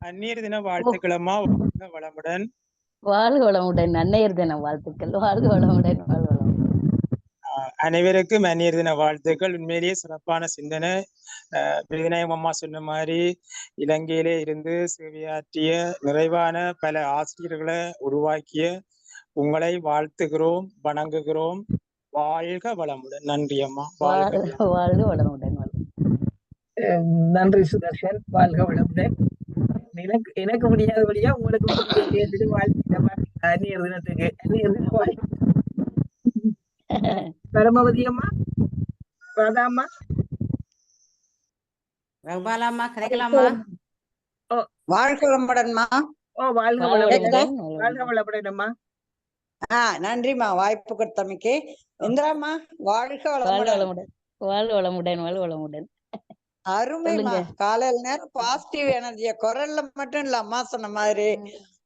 அந்நியர் தின வாழ்த்துக்கள் அம்மா. வாழ்க வளமுடன். வாழ்க வளமுடன். அன்னையர் தின வாழ்த்துக்கள். வாழ்க வளமுடன். வாழ்க வளமுடன். அனைவருக்கும் அந்நியர் தின வாழ்த்துக்கள். உண்மையிலேயே சிறப்பான சிந்தனை. வேதநாயகம் அம்மா சொன்ன மாதிரி இலங்கையிலே இருந்து சேவையாற்றிய நிறைவான பல ஆசிரியர்களை உருவாக்கிய உங்களை வாழ்த்துகிறோம், வணங்குகிறோம். வாழ்க வளமுடன். நன்றி அம்மா. வாழ்க வளமுடன். நன்றி சுதர்ஷன். வாழ்க வளமுடன். எனக்கு முடியாதபடியா உங்களுக்கு அந்நியர் தினத்துக்கு பரமவதி அம்மா, ராதா அம்மா, ரகுபாலம்மா கிடைக்கலாமா? வாழ்க வளமுடன்மா. வாழ்க வளமுடன். வாழ்க வளமுடன் அம்மா. நன்றிமா வாய்ப்பு கொடுத்தமைக்கு. இந்திராம்மா, வாழ்க வளமுடன். வாழ்க வளமுடன். வாழ்க வளமுடன். அருமைமா. காலையில நேரம் பாசிட்டிவ் எனர்ஜிய குரல்ல மட்டும் இல்ல, அம்மா சொன்ன மாதிரி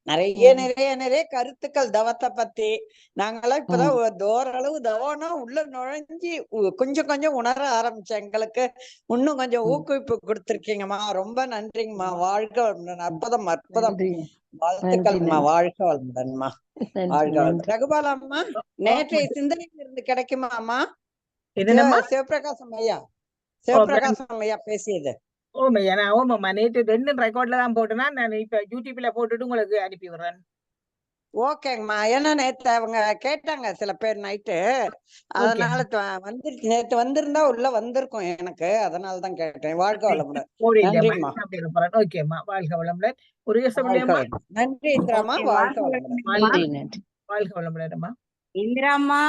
நிறைய நிறைய நிறைய கருத்துக்கள் தவத்தை பத்தி நாங்களாம் இப்பதான் ஓரளவு தவம்னா உள்ள நுழைஞ்சி கொஞ்சம் கொஞ்சம் உணர ஆரம்பிச்சோம். எங்களுக்கு இன்னும் கொஞ்சம் ஊக்குவிப்பு கொடுத்திருக்கீங்கம்மா. ரொம்ப நன்றிங்கம்மா. வாழ்க வளமுடன். அற்புதம் அற்புதம். வாழ்த்துக்கள்மா. வாழ்க வளமுடன்மா. வாழ்க வளமுடன். ரகுபாலம்மா, நேற்றைய சிந்தனையில இருந்து கிடைக்குமாம்மா? சிவபிரகாசம் ஐயா, சிவபிரகாசம் ஐயா பேசியது. ஓமையா, நான் ஓமாம்மா நேற்று 2 ரெக்கார்ட்ல தான் போட்டேன்னா, நான் இப்ப யூடியூப்ல போட்டுட்டு உங்களுக்கு அனுப்பி விடுறேன். ஓகேங்கம்மா. ஏன்னா நேத்து அவங்க கேட்டாங்க சில பேர் நைட்டு, அதனால வந்துருச்சு. நேத்து வந்திருந்தா உள்ள வந்திருக்கும் எனக்கு, அதனாலதான் கேட்டேன். வாழ்க வளமுடன். நன்றிம்மா. ஓகேம்மா, வாழ்க வளமுடன். ஒரு நன்றி இந்திராமா. வாழ்க வளமுடன். வாழ்க வளமுடன்மா. இந்திராம்மா,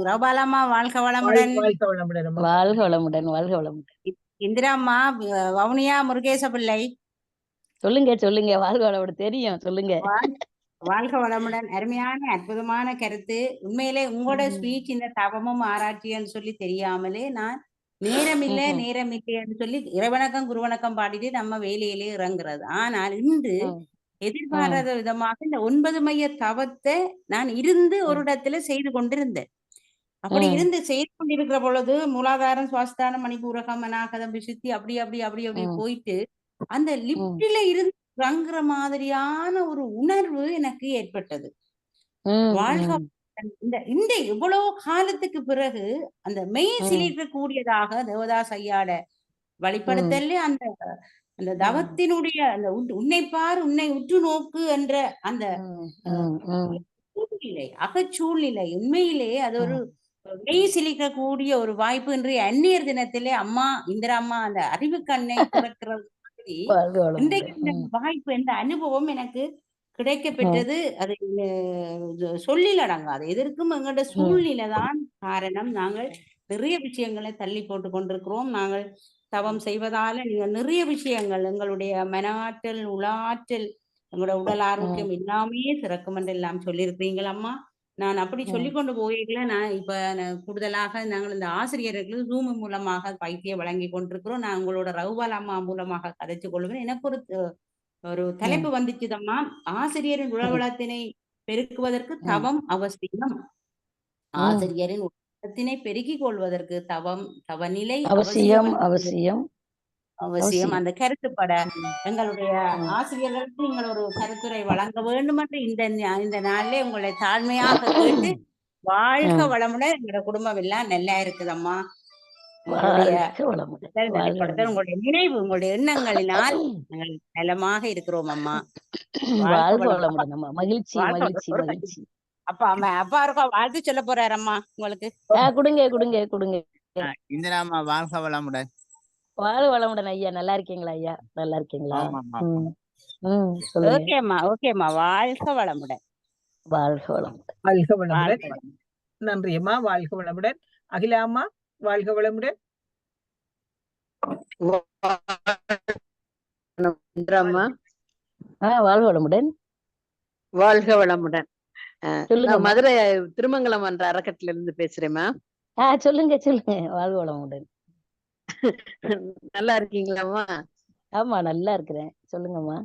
ரகுபாலம்மா, வாழ்க வளமுடன். வாழ்க வளமுடன். வாழ்க வளமுடன். வாழ்க வளமுடன். இந்திராம்மா, வவுனியா முருகேச பிள்ளை. சொல்லுங்க சொல்லுங்க. வாழ்க வளமுடன். தெரியும், சொல்லுங்க. வாழ்க வளமுடன். அருமையான அற்புதமான கருத்து. உண்மையிலே உங்களோட ஸ்பீச் இந்த தவமும் ஆராய்ச்சின்னு சொல்லி தெரியாமலே நான் நேரமில்லைன்னு சொல்லி இறைவணக்கம் குருவணக்கம் பாடிட்டு நம்ம வேலையிலே இறங்குறது. ஆனால் இன்று எதிர்பாராத விதமாக இந்த 9 மைய தவத்தை நான் இருந்து ஒரு இடத்துல செய்து கொண்டிருந்தேன். அப்படி இருந்து செய்து கொண்டிருக்கிற பொழுது மூலாதாரம், சுவாஸ்தானம், மணிபூரகம், அநாகதம், விசுத்தி அப்படி அப்படி அப்படி அப்படி போயிட்டு அந்த லிப்டில இருந்து இறங்குற மாதிரியான ஒரு உணர்வு எனக்கு ஏற்பட்டது. வாழ்க இந்த இவ்வளவு காலத்துக்கு பிறகு அந்த மெய் சிலிர்க்க கூடியதாக தேவதாஸ் ஐயாட வழிபடுத்தல அந்த அந்த தவத்தினுடைய அந்த உன்னை பார், உன்னை உற்று நோக்கு என்ற அந்த சூழ்நிலை, அகச்சூழ்நிலை உண்மையிலே அது ஒரு மெய் சிலிக்க கூடிய ஒரு வாய்ப்பு. இன்றைய அந்நியர் தினத்திலே அம்மா இந்திராம்மா அந்த அறிவு கண்ணை திறக்கிறது மாதிரி இன்றைக்கு இந்த வாய்ப்பு, இந்த அனுபவம் எனக்கு கிடைக்க பெற்றது. அது சொல்லில் அடங்காது. எதற்கும் எங்களோட சூழ்நிலை தான் காரணம். நாங்கள் நிறைய விஷயங்களை தள்ளி போட்டு கொண்டிருக்கிறோம். நாங்கள் தவம் செய்வதால நீங்க நிறைய விஷயங்கள் எங்களுடைய மனாற்றல், உளாற்றல், எங்களோட உடல் ஆரோக்கியம் எல்லாமே சிறக்கும் என்று எல்லாம் சொல்லியிருக்கிறீங்களம்மா. நான் அப்படி சொல்லிக்கொண்டு போகல. நான் இப்ப கூடுதலாக நாங்கள் இந்த ஆசிரியர்களுக்கு ஜூம் மூலமாக பயிற்சியை வழங்கி கொண்டிருக்கிறோம். நான் உங்களோட ரகுபால் அம்மா மூலமாக கதைச்சு கொள்வேன். எனக்கு ஒரு தலைப்பு வந்துச்சுதம்மா. ஆசிரியரின் உளவளத்தினை பெருக்குவதற்கு தவம் அவசியம். ஆசிரியரின் உளத்தினை பெருக்கிக் கொள்வதற்கு தவநிலை அவசியம் அவசியம் அவசியம். அந்த கருத்துப்பட எங்களுடைய ஆசிரியர்களுக்கு நீங்கள் ஒரு கருத்துரை வழங்க வேண்டும் என்று இந்த நாளிலே உங்களை தாழ்மையாக கேட்டு வாழ்க வளமுடன். எங்களோட குடும்பம் எல்லாம் நல்லா இருக்குதம்மா. உங்களுடைய நினைவு, உங்களுடைய எண்ணங்களினால் நாங்கள் நலமாக இருக்கிறோம் அம்மா. மகிழ்ச்சி மகிழ்ச்சி மகிழ்ச்சி. அப்பா இருக்கா வாழ்த்து சொல்ல போறாரம்மா உங்களுக்கு. கொடுங்க கொடுங்க கொடுங்க. இந்திராம்மா, வாழ்க வளமுடன். வாழ்க வளமுடன் ஐயா. நல்லா இருக்கீங்களா ஐயா? நல்லா இருக்கீங்களா? ஓகேம்மா ஓகேம்மா. வாழ்க வளமுடன். வாழ்க வளமுடன். வாழ்க வளமுடன். நன்றி அம்மா. வாழ்க வளமுடன். அகிலா அம்மா, வாழ்க வளமுடன். வாழ்க வளமுடன். வாழ்க வளமுடன். மதுரை திருமங்கலம் என்ற அறக்கட்டளை இருந்து பேசுறேம்மா. சொல்லுங்க சொல்லுங்க. வாழ்க வளமுடன். நல்லா இருக்கீங்களாம்மா? ஆமா, நல்லா இருக்கிறேன். சொல்லுங்கம்மா.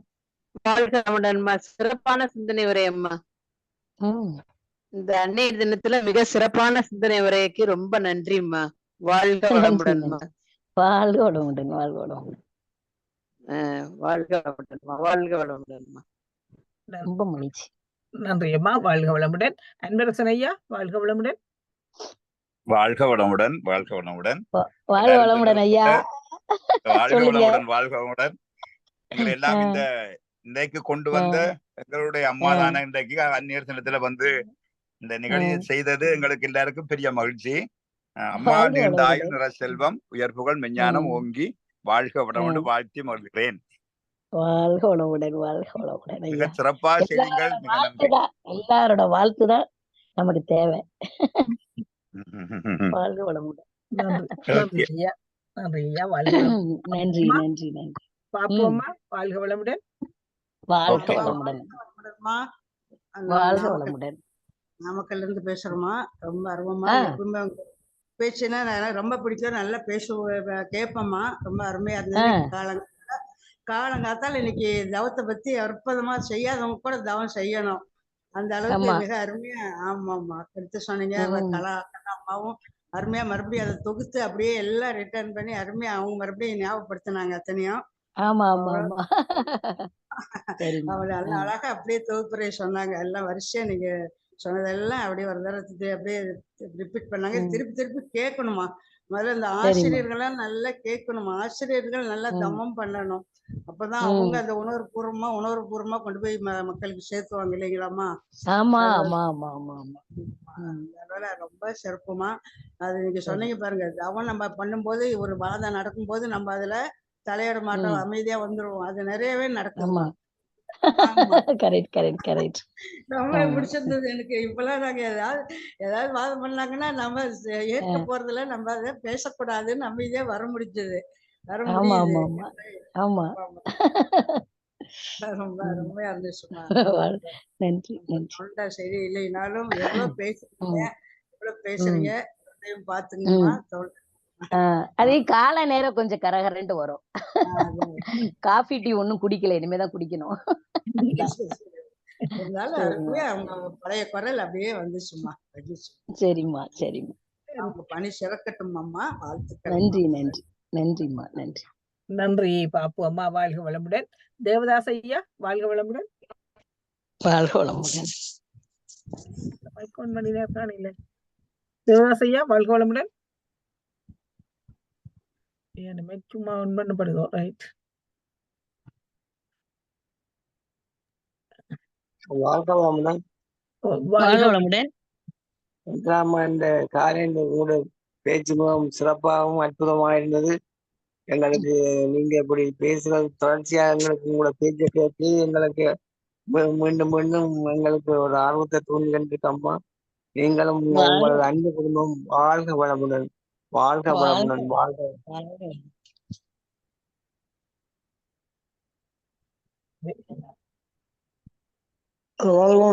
வாழ்க வளமுடன்மா. சிறப்பான சிந்தனை உரையம்மா. இந்த அன்னையர் தினத்துல மிக சிறப்பான சிந்தனை உரைக்கு ரொம்ப நன்றிம்மா. வாழ்க வளமுடன்மா. வாழ்க வளமுடன். வாழ்க வளமுடன். வாழ்க வளமுடன்மா. வாழ்க வளமுடன்மா. ரொம்ப மகிழ்ச்சி. நன்றி அம்மா. வாழ்க வளமுடன். அன்பரசன் ஐயா, வாழ்க வளமுடன். வாழ்க வளமுடன். வாழ்க வளமுடன். வாழ்க வளமுடன் ஐயா. வாழ்க வளமுடன். வாழ்க வளமுடன். எங்களை எல்லாம் இன்றைக்கு கொண்டு வந்த எங்களுடைய அம்மா தானே இன்றைக்கு அந்நியர் தினத்துல வந்து இந்த நிகழ்ச்சியை செய்தது எங்களுக்கு எல்லாருக்கும் பெரிய மகிழ்ச்சி. அம்மா நீண்ட ஆயுள், நிற செல்வம், உயர்வுகள், மெஞ்ஞானம் ஓங்கி வாழ்க வளமுடன் வாழ்த்தி மகிழ்கிறேன். வாழ்க வளமுடன். வாழ்க வளமுடன். மிக சிறப்பா செய்யுங்கள். எல்லாரோட வாழ்த்துதான் நமக்கு தேவை. வாழ்க வளமுடன். நன்றி ஐயா. நன்றி நன்றி நன்றி. பாப்போம்மா, வாழ்க வளமுடன். வாழ்க வளமுடன். வாழ்க வளமுடன். நாமக்கல்ல இருந்து பேசுறோமா. ரொம்ப அருவமா பேச்சுன்னா ரொம்ப பிடிக்கும். நல்லா கேட்போம்மா. ரொம்ப அருமையா இருந்தது. காலங்கள் காலங்காத்தால இன்னைக்கு தவத்தை பத்தி அற்புதமா செய்யாதவங்க கூட தவம் செய்யணும். அந்த அளவுக்கு மிக அருமையா ஆமாமா எடுத்து சொன்னீங்க. கலா அம்மாவும் அருமையா மறுபடியும் அதை தொகுத்து அப்படியே எல்லாம் ரிட்டர்ன் பண்ணி அருமையா அவங்க மறுபடியும் ஞாபகப்படுத்தினாங்க அத்தனையும். அவர் நல்லா அழகா அப்படியே தொகுப்புரை சொன்னாங்க. எல்லாம் வரிசையா நீங்க சொன்னதெல்லாம் அப்படியே ஒரு தடவை அப்படியே ரிப்பீட் பண்ணாங்க. திருப்பி திருப்பி கேட்கணுமா. முதல்ல இந்த ஆசிரியர்கள்லாம் நல்லா கேட்கணுமா. ஆசிரியர்கள் நல்லா தமம் பண்ணணும். அப்பதான் அவங்க அந்த உணர்வுபூர்வமா கொண்டு போய் மக்களுக்கு சேர்த்துவாங்க இல்லைங்களாமா. அதனால ரொம்ப சிறப்புமா. அது நீங்க சொன்னீங்க பாருங்க. தவம் நம்ம பண்ணும்போது ஒரு வாதம் நடக்கும்போது நம்ம அதுல தலையிட மாட்டோம், அமைதியா வந்துருவோம். அது நிறையவே நடக்குமா. ரொம்ப பிடிச்சிருந்தது எனக்கு. இப்பெல்லாம் நாங்க ஏதாவது வாதம் பண்ணாங்கன்னா நம்ம ஏற்க போறதுல நம்ம அதை பேசக்கூடாதுன்னு அமைதியா வர முடிஞ்சது. ரொம்ப அருமையா இருந்துச்சுமா. தொண்டை சரி இல்லைனாலும் எவ்வளவு பேசுறீங்க பாத்துங்கம்மா. அதே காலை நேரம் கொஞ்சம் கரகரண்டு வரும். காஃபி டீ ஒண்ணும் குடிக்கல, இனிமேதான் குடிக்கணும். பழைய குரல் அப்படியே வந்துச்சுமா. சரிம்மா சரிம்மா. அவங்க பணி சிறக்கட்டும் அம்மா. வாழ்த்துக்கள். நன்றி நன்றி நன்றிம்மா. நன்றி நன்றி பாப்பு அம்மா. வாழ்க வளமுடன். தேவதாஸ் ஐயா வாழ்க வளமுடன். வாழ்க வளமுடன். மணி நேரம் இல்ல. தேவதாஸ் ஐயா வாழ்க வளமுடன். சும்மா ஒன் பண்ணப்படுதோ. ரைட். வாழ்க வளமுடன். இந்த காலையில் கூட பேச்சு மிகவும் சிறப்பாகவும் அற்புதமாக இருந்தது. எங்களுக்கு நீங்க இப்படி பேசுறது தொடர்ச்சியாக எங்களுக்கு உங்களோட பேச்சை கேட்டு எங்களுக்கு மீண்டும் மீண்டும் எங்களுக்கு ஒரு ஆர்வத்தை தூண்டுகின்றோம்மா. நீங்களும் உங்களது அன்பு குடும்பம் வாழ்க வளமுடன். வாழ்க வளமுடன். வாழ்க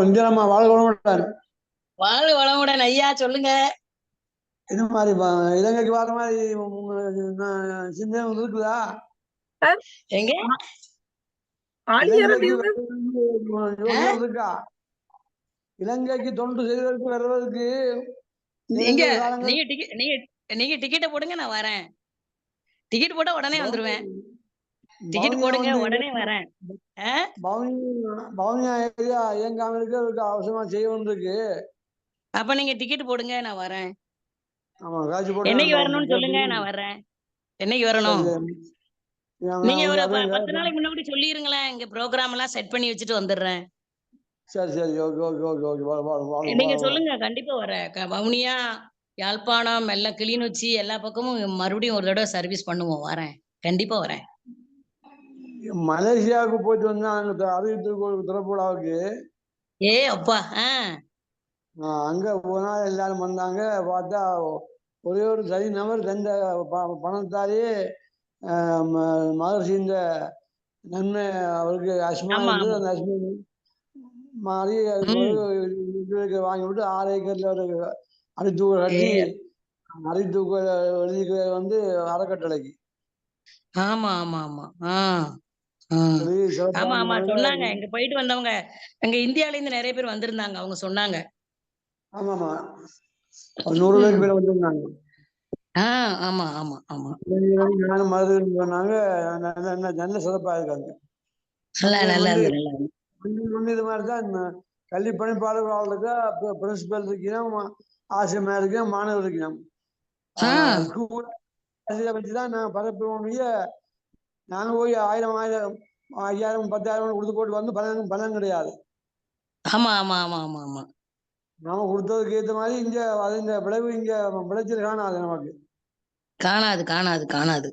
இந்திரம்மா வாழ்க வளமுடன். வாழ்க வளமுடன் ஐயா. சொல்லுங்க. இது மாதிரி இலங்கைக்கு வர மாதிரி சிந்தனை இருக்குதா? எங்க இருக்கா? இலங்கைக்கு தொண்டு செய்வதற்கு வர்றதுக்கு நீங்க டிக்கெட்டை போடுங்க, நான் வரேன். டிக்கெட் போட்டா உடனே வந்துருவேன். டிக்கெட் போடுங்க, உடனே வரேன். பவுனியா ஏரியா இயங்காம இருக்க அவசியமா செய்யணும் இருக்கு. அப்ப நீங்க டிக்கெட் போடுங்க, நான் வரேன். ஆமா, காசு போட்டு என்னைக்கு வரணும்னு சொல்லுங்க, நான் வர்றேன். என்னைக்கு வரணும்? நீங்க ஒரு 10 நாளைக்கு முன்னாடி சொல்லிருங்களேன். இங்க ப்ரோக்ராம் எல்லாம் செட் பண்ணி வச்சுட்டு வந்துடுறேன். சரி சரி. Okay okay okay okay. நீங்க சொல்லுங்க, கண்டிப்பா வரேன். வவுனியா, யாழ்ப்பாணம், எல்லாம் கிளிநொச்சி எல்லா பக்கமும் மறுபடியும் ஒரு தடவை சர்வீஸ் பண்ணுவோம். வரேன், கண்டிப்பா வரேன். மலேசியாவுக்கு போயிட்டு வந்தா அங்க அறிவித்து திறப்புடாவுக்கு. அப்பா. அங்க போனா எல்லாரும் வந்தாங்க. பார்த்தா ஒரே ஒரு தனி நபர் தந்த பணத்தாலேயே மகர்ஷி இந்த நன்மை அவருக்கு அஸ்மா இருந்து அந்த அஸ்மா மாறி வாங்கி விட்டு 6 ஏக்கர்ல ஒரு அடித்தூக்க கட்டி அடித்தூக்க எழுதிக்க வந்து அறக்கட்டளைக்கு. ஆமா ஆமா ஆமா. ஆமா ஆமா சொன்னாங்க. இங்க போயிட்டு வந்தவங்க அங்க இந்தியால இருந்து நிறைய பேர் வந்திருந்தாங்க. அவங்க சொன்னாங்க. ஆமாமா, 100 பேருக்கு மேல வந்திருந்தாங்க. ஆமா ஆமா ஆமா. மருந்து சொன்னாங்க. நல்ல சிறப்பா இருக்காங்க. இது மாதிரிதான் கல்வி பணிப்பாளர்களுக்கு பிரின்சிபல் இருக்கணும், ஆசிரியமா இருக்கு, மாணவர் இருக்கணும். ஸ்கூல் ஆசிரியரை வச்சுதான் நான் பரப்பு. நாங்க போய் 1000 5000 10,000 கொடுத்து போட்டு வந்து பலன் கிடையாது. ஆமா ஆமா ஆமா ஆமா ஆமா. நாம கொடுத்ததுக்கு ஏற்ற மாதிரி இங்க இந்த விளைவு இங்க விளைச்சல் காணாது. நமக்கு காணாது காணாது காணாது.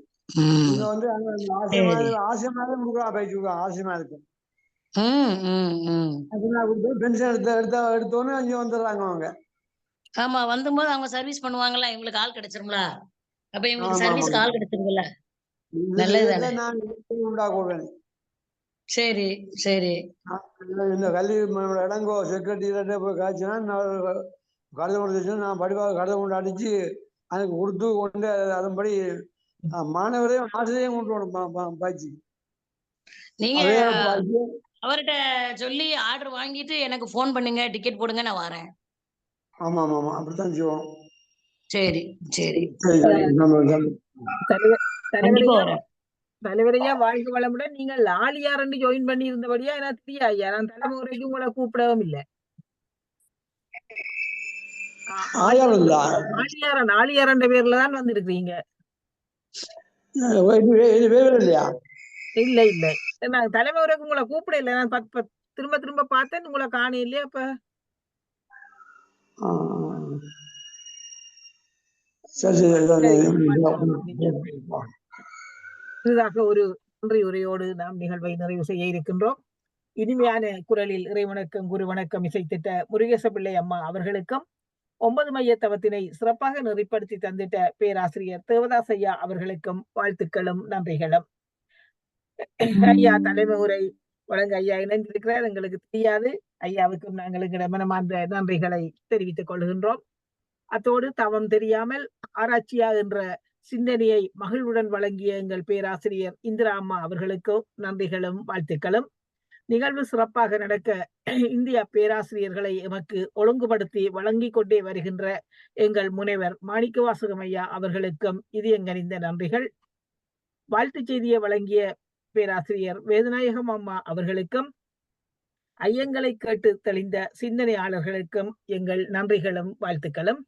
இங்க வந்து ஆசியமா கொடுக்கலாம். பயிற்சி கொடுக்கலாம், ஆசியமா இருக்கு. பென்ஷன் எடுத்தோன்னு அங்க வந்துடுறாங்க அவங்க. ஆமா, வந்தும்போது அவங்க சர்வீஸ் பண்ணுவாங்கல்ல, இவங்களுக்கு ஆள் கிடைச்சிருங்கள. அப்ப இவங்களுக்கு சர்வீஸ் ஆள் கிடைச்சிருங்கல்ல. நல்லதுதானே. சரி சரி. இந்த கல்வி இடங்கோ செக்ரட்டரி போய் காய்ச்சினா கடிதம் கொடுத்துச்சு. நான் படிப்பாக கடிதம் கொண்டு அடிச்சு அதுக்கு கொடுத்து கொண்டு அதன்படி மாணவரையும் ஆசிரியரையும் கொண்டு வரணும் பாய்ச்சி. நீங்க அதே பார்த்து அவர்கிட்ட சொல்லி ஆர்டர் வாங்கிட்டு எனக்கு ஃபோன் பண்ணுங்க, டிக்கெட் போடுங்க, நான் வரேன். ஆமா ஆமா ஆமா அப்படித்தான் செய்வோம். சரி சரி சரி அஹ் தலைவர் கண்டிப்பா தலைவரையா வரேன். தலைவரையா வாழ்க வளமுடன். நீங்கள் ஆலியார் என்று ஜாயின் பண்ணி இருந்தபடியா எனக்கு தெரியா ஐயா. நான் தலைமுறைக்கு உங்களை கூப்பிடவும் இல்லை. ஆயாருங்களா? ஆலியார் என்ற பேர்ல தான் வந்திருக்கீங்க. இது வேறு இல்லையா? இல்ல இல்ல, நான் தலைமுறைக்கு உங்களை கூப்பிட இல்லை. நான் திரும்ப திரும்ப பார்த்தேன், உங்களை காண இல்லையா. அப்ப சரி புதிதாக ஒரு நன்றி உரையோடு நாம் நிகழ்வை நிறைவு செய்ய இருக்கின்றோம். இனிமையான குரலில் இறைவணக்கம் குரு வணக்கம் இசைத்திட்ட முருகேச பிள்ளை அம்மா அவர்களுக்கும் 9 மைய தவத்தினை சிறப்பாக நெறிப்படுத்தி தந்திட்ட பேராசிரியர் தேவதாஸ் ஐயா அவர்களுக்கும் வாழ்த்துக்களும் நன்றிகளும். ஐயா தலைமை உரை வழங்க ஐயா இணைந்திருக்கிறார், எங்களுக்கு தெரியாது. ஐயாவுக்கும் நாங்கள் எங்கள் மனமார்ந்த நன்றிகளை தெரிவித்துக் கொள்கின்றோம். அத்தோடு தவம் தெரியாமல் ஆராய்ச்சியா என்ற சிந்தனையை மகிழ்வுடன் வழங்கிய எங்கள் பேராசிரியர் இந்திரா அம்மா அவர்களுக்கும் நன்றிகளும் வாழ்த்துக்களும். நிகழ்வு சிறப்பாக நடக்க இந்திய பேராசிரியர்களை எமக்கு ஒழுங்குபடுத்தி வழங்கி கொண்டே வருகின்ற எங்கள் முனைவர் மாணிக்கவாசகம் ஐயா அவர்களுக்கும் இதயங்கனிந்த நன்றிகள். வாழ்த்து செய்தியை வழங்கிய பேராசிரியர் வேதநாயகம் அம்மா அவர்களுக்கும் ஐயங்களை கேட்டு தெளிந்த சிந்தனையாளர்களுக்கும் எங்கள் நன்றிகளும் வாழ்த்துக்களும்.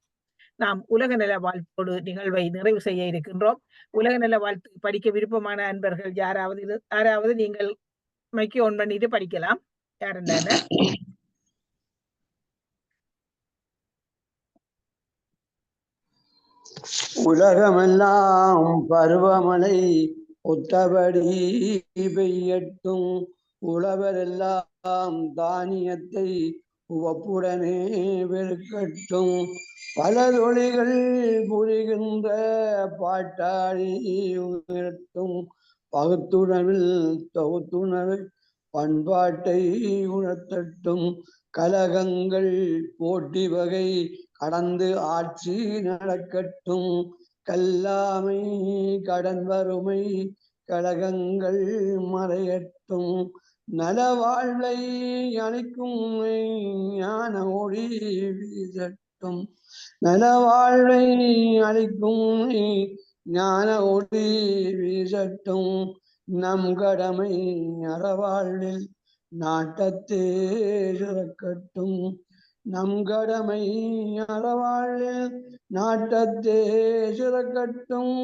நாம் உலக நல வாழ்த்தோடு நிகழ்வை நிறைவு செய்ய இருக்கின்றோம். உலக நல வாழ்த்து படிக்க விருப்பமான அன்பர்கள் யாராவது நீங்கள் மைக்கை ஆன் பண்ணிட்டு படிக்கலாம். யாருண்டான உலகமெல்லாம் பருவமழை ஒத்தபடி பெய்யட்டும், உழவரெல்லாம் தானியத்தை உவப்புடனே பெருக்கட்டும், பல தொழில்கள் புரிகின்ற பாட்டாளி உயரட்டும், பகுத்துணர்வில் தொகுத்துணர்வில் பண்பாட்டை உணர்த்தட்டும், கலகங்கள் போட்டி வகை கடந்து ஆட்சி நடக்கட்டும், கல்லாமை கடன் வறுமை கலகங்கள் மறையட்டும், நலவாழ்வை அளிக்கும் ஞான ஒளி வீசட்டும், நலவாழ்வை அளிக்கும் ஞான ஒளி வீசட்டும், நம் கடமை அறவாழ்வில் நாட்டத்தே சிறக்கட்டும், நம் கடமை அறவாழ்வில் நாட்டத்தே சிறக்கட்டும்,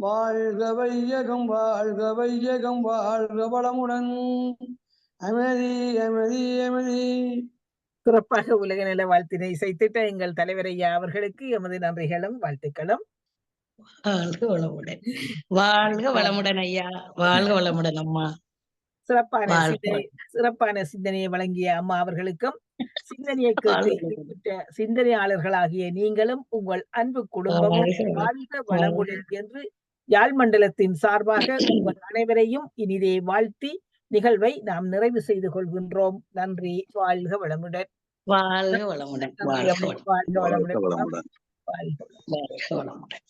வாழ்க வையகம் வாழ்க வையகம் வாழ்க வளமுடன், அமைதி அமைதி அமைதி. சிறப்பாக உலக நல வாழ்த்தினை இசைத்திட்ட எங்கள் தலைவர் ஐயா அவர்களுக்கு எமது நன்றிகளும் வாழ்த்துக்களும். வாழ்க வளமுடன், வாழ்க வளமுடன் ஐயா, வாழ்க வளமுடன் அம்மா. சிறப்பான சிந்தனையை வழங்கிய அம்மா அவர்களுக்கும் சிந்தனையை கேட்டு சிந்தனையாளர்களாகிய நீங்களும் உங்கள் அன்பு குடும்பமும் வாழ்க வளமுடன் என்று யாழ் மண்டலத்தின் சார்பாக உங்கள் அனைவரையும் இனிதே வாழ்த்தி நிகழ்வை நாம் நிறைவு செய்து கொள்கின்றோம். நன்றி. வாழ்க வளமுடன். வாழ்க வளமுடன். வாழ்க வளமுடன். வாழ்க வளமுடன்.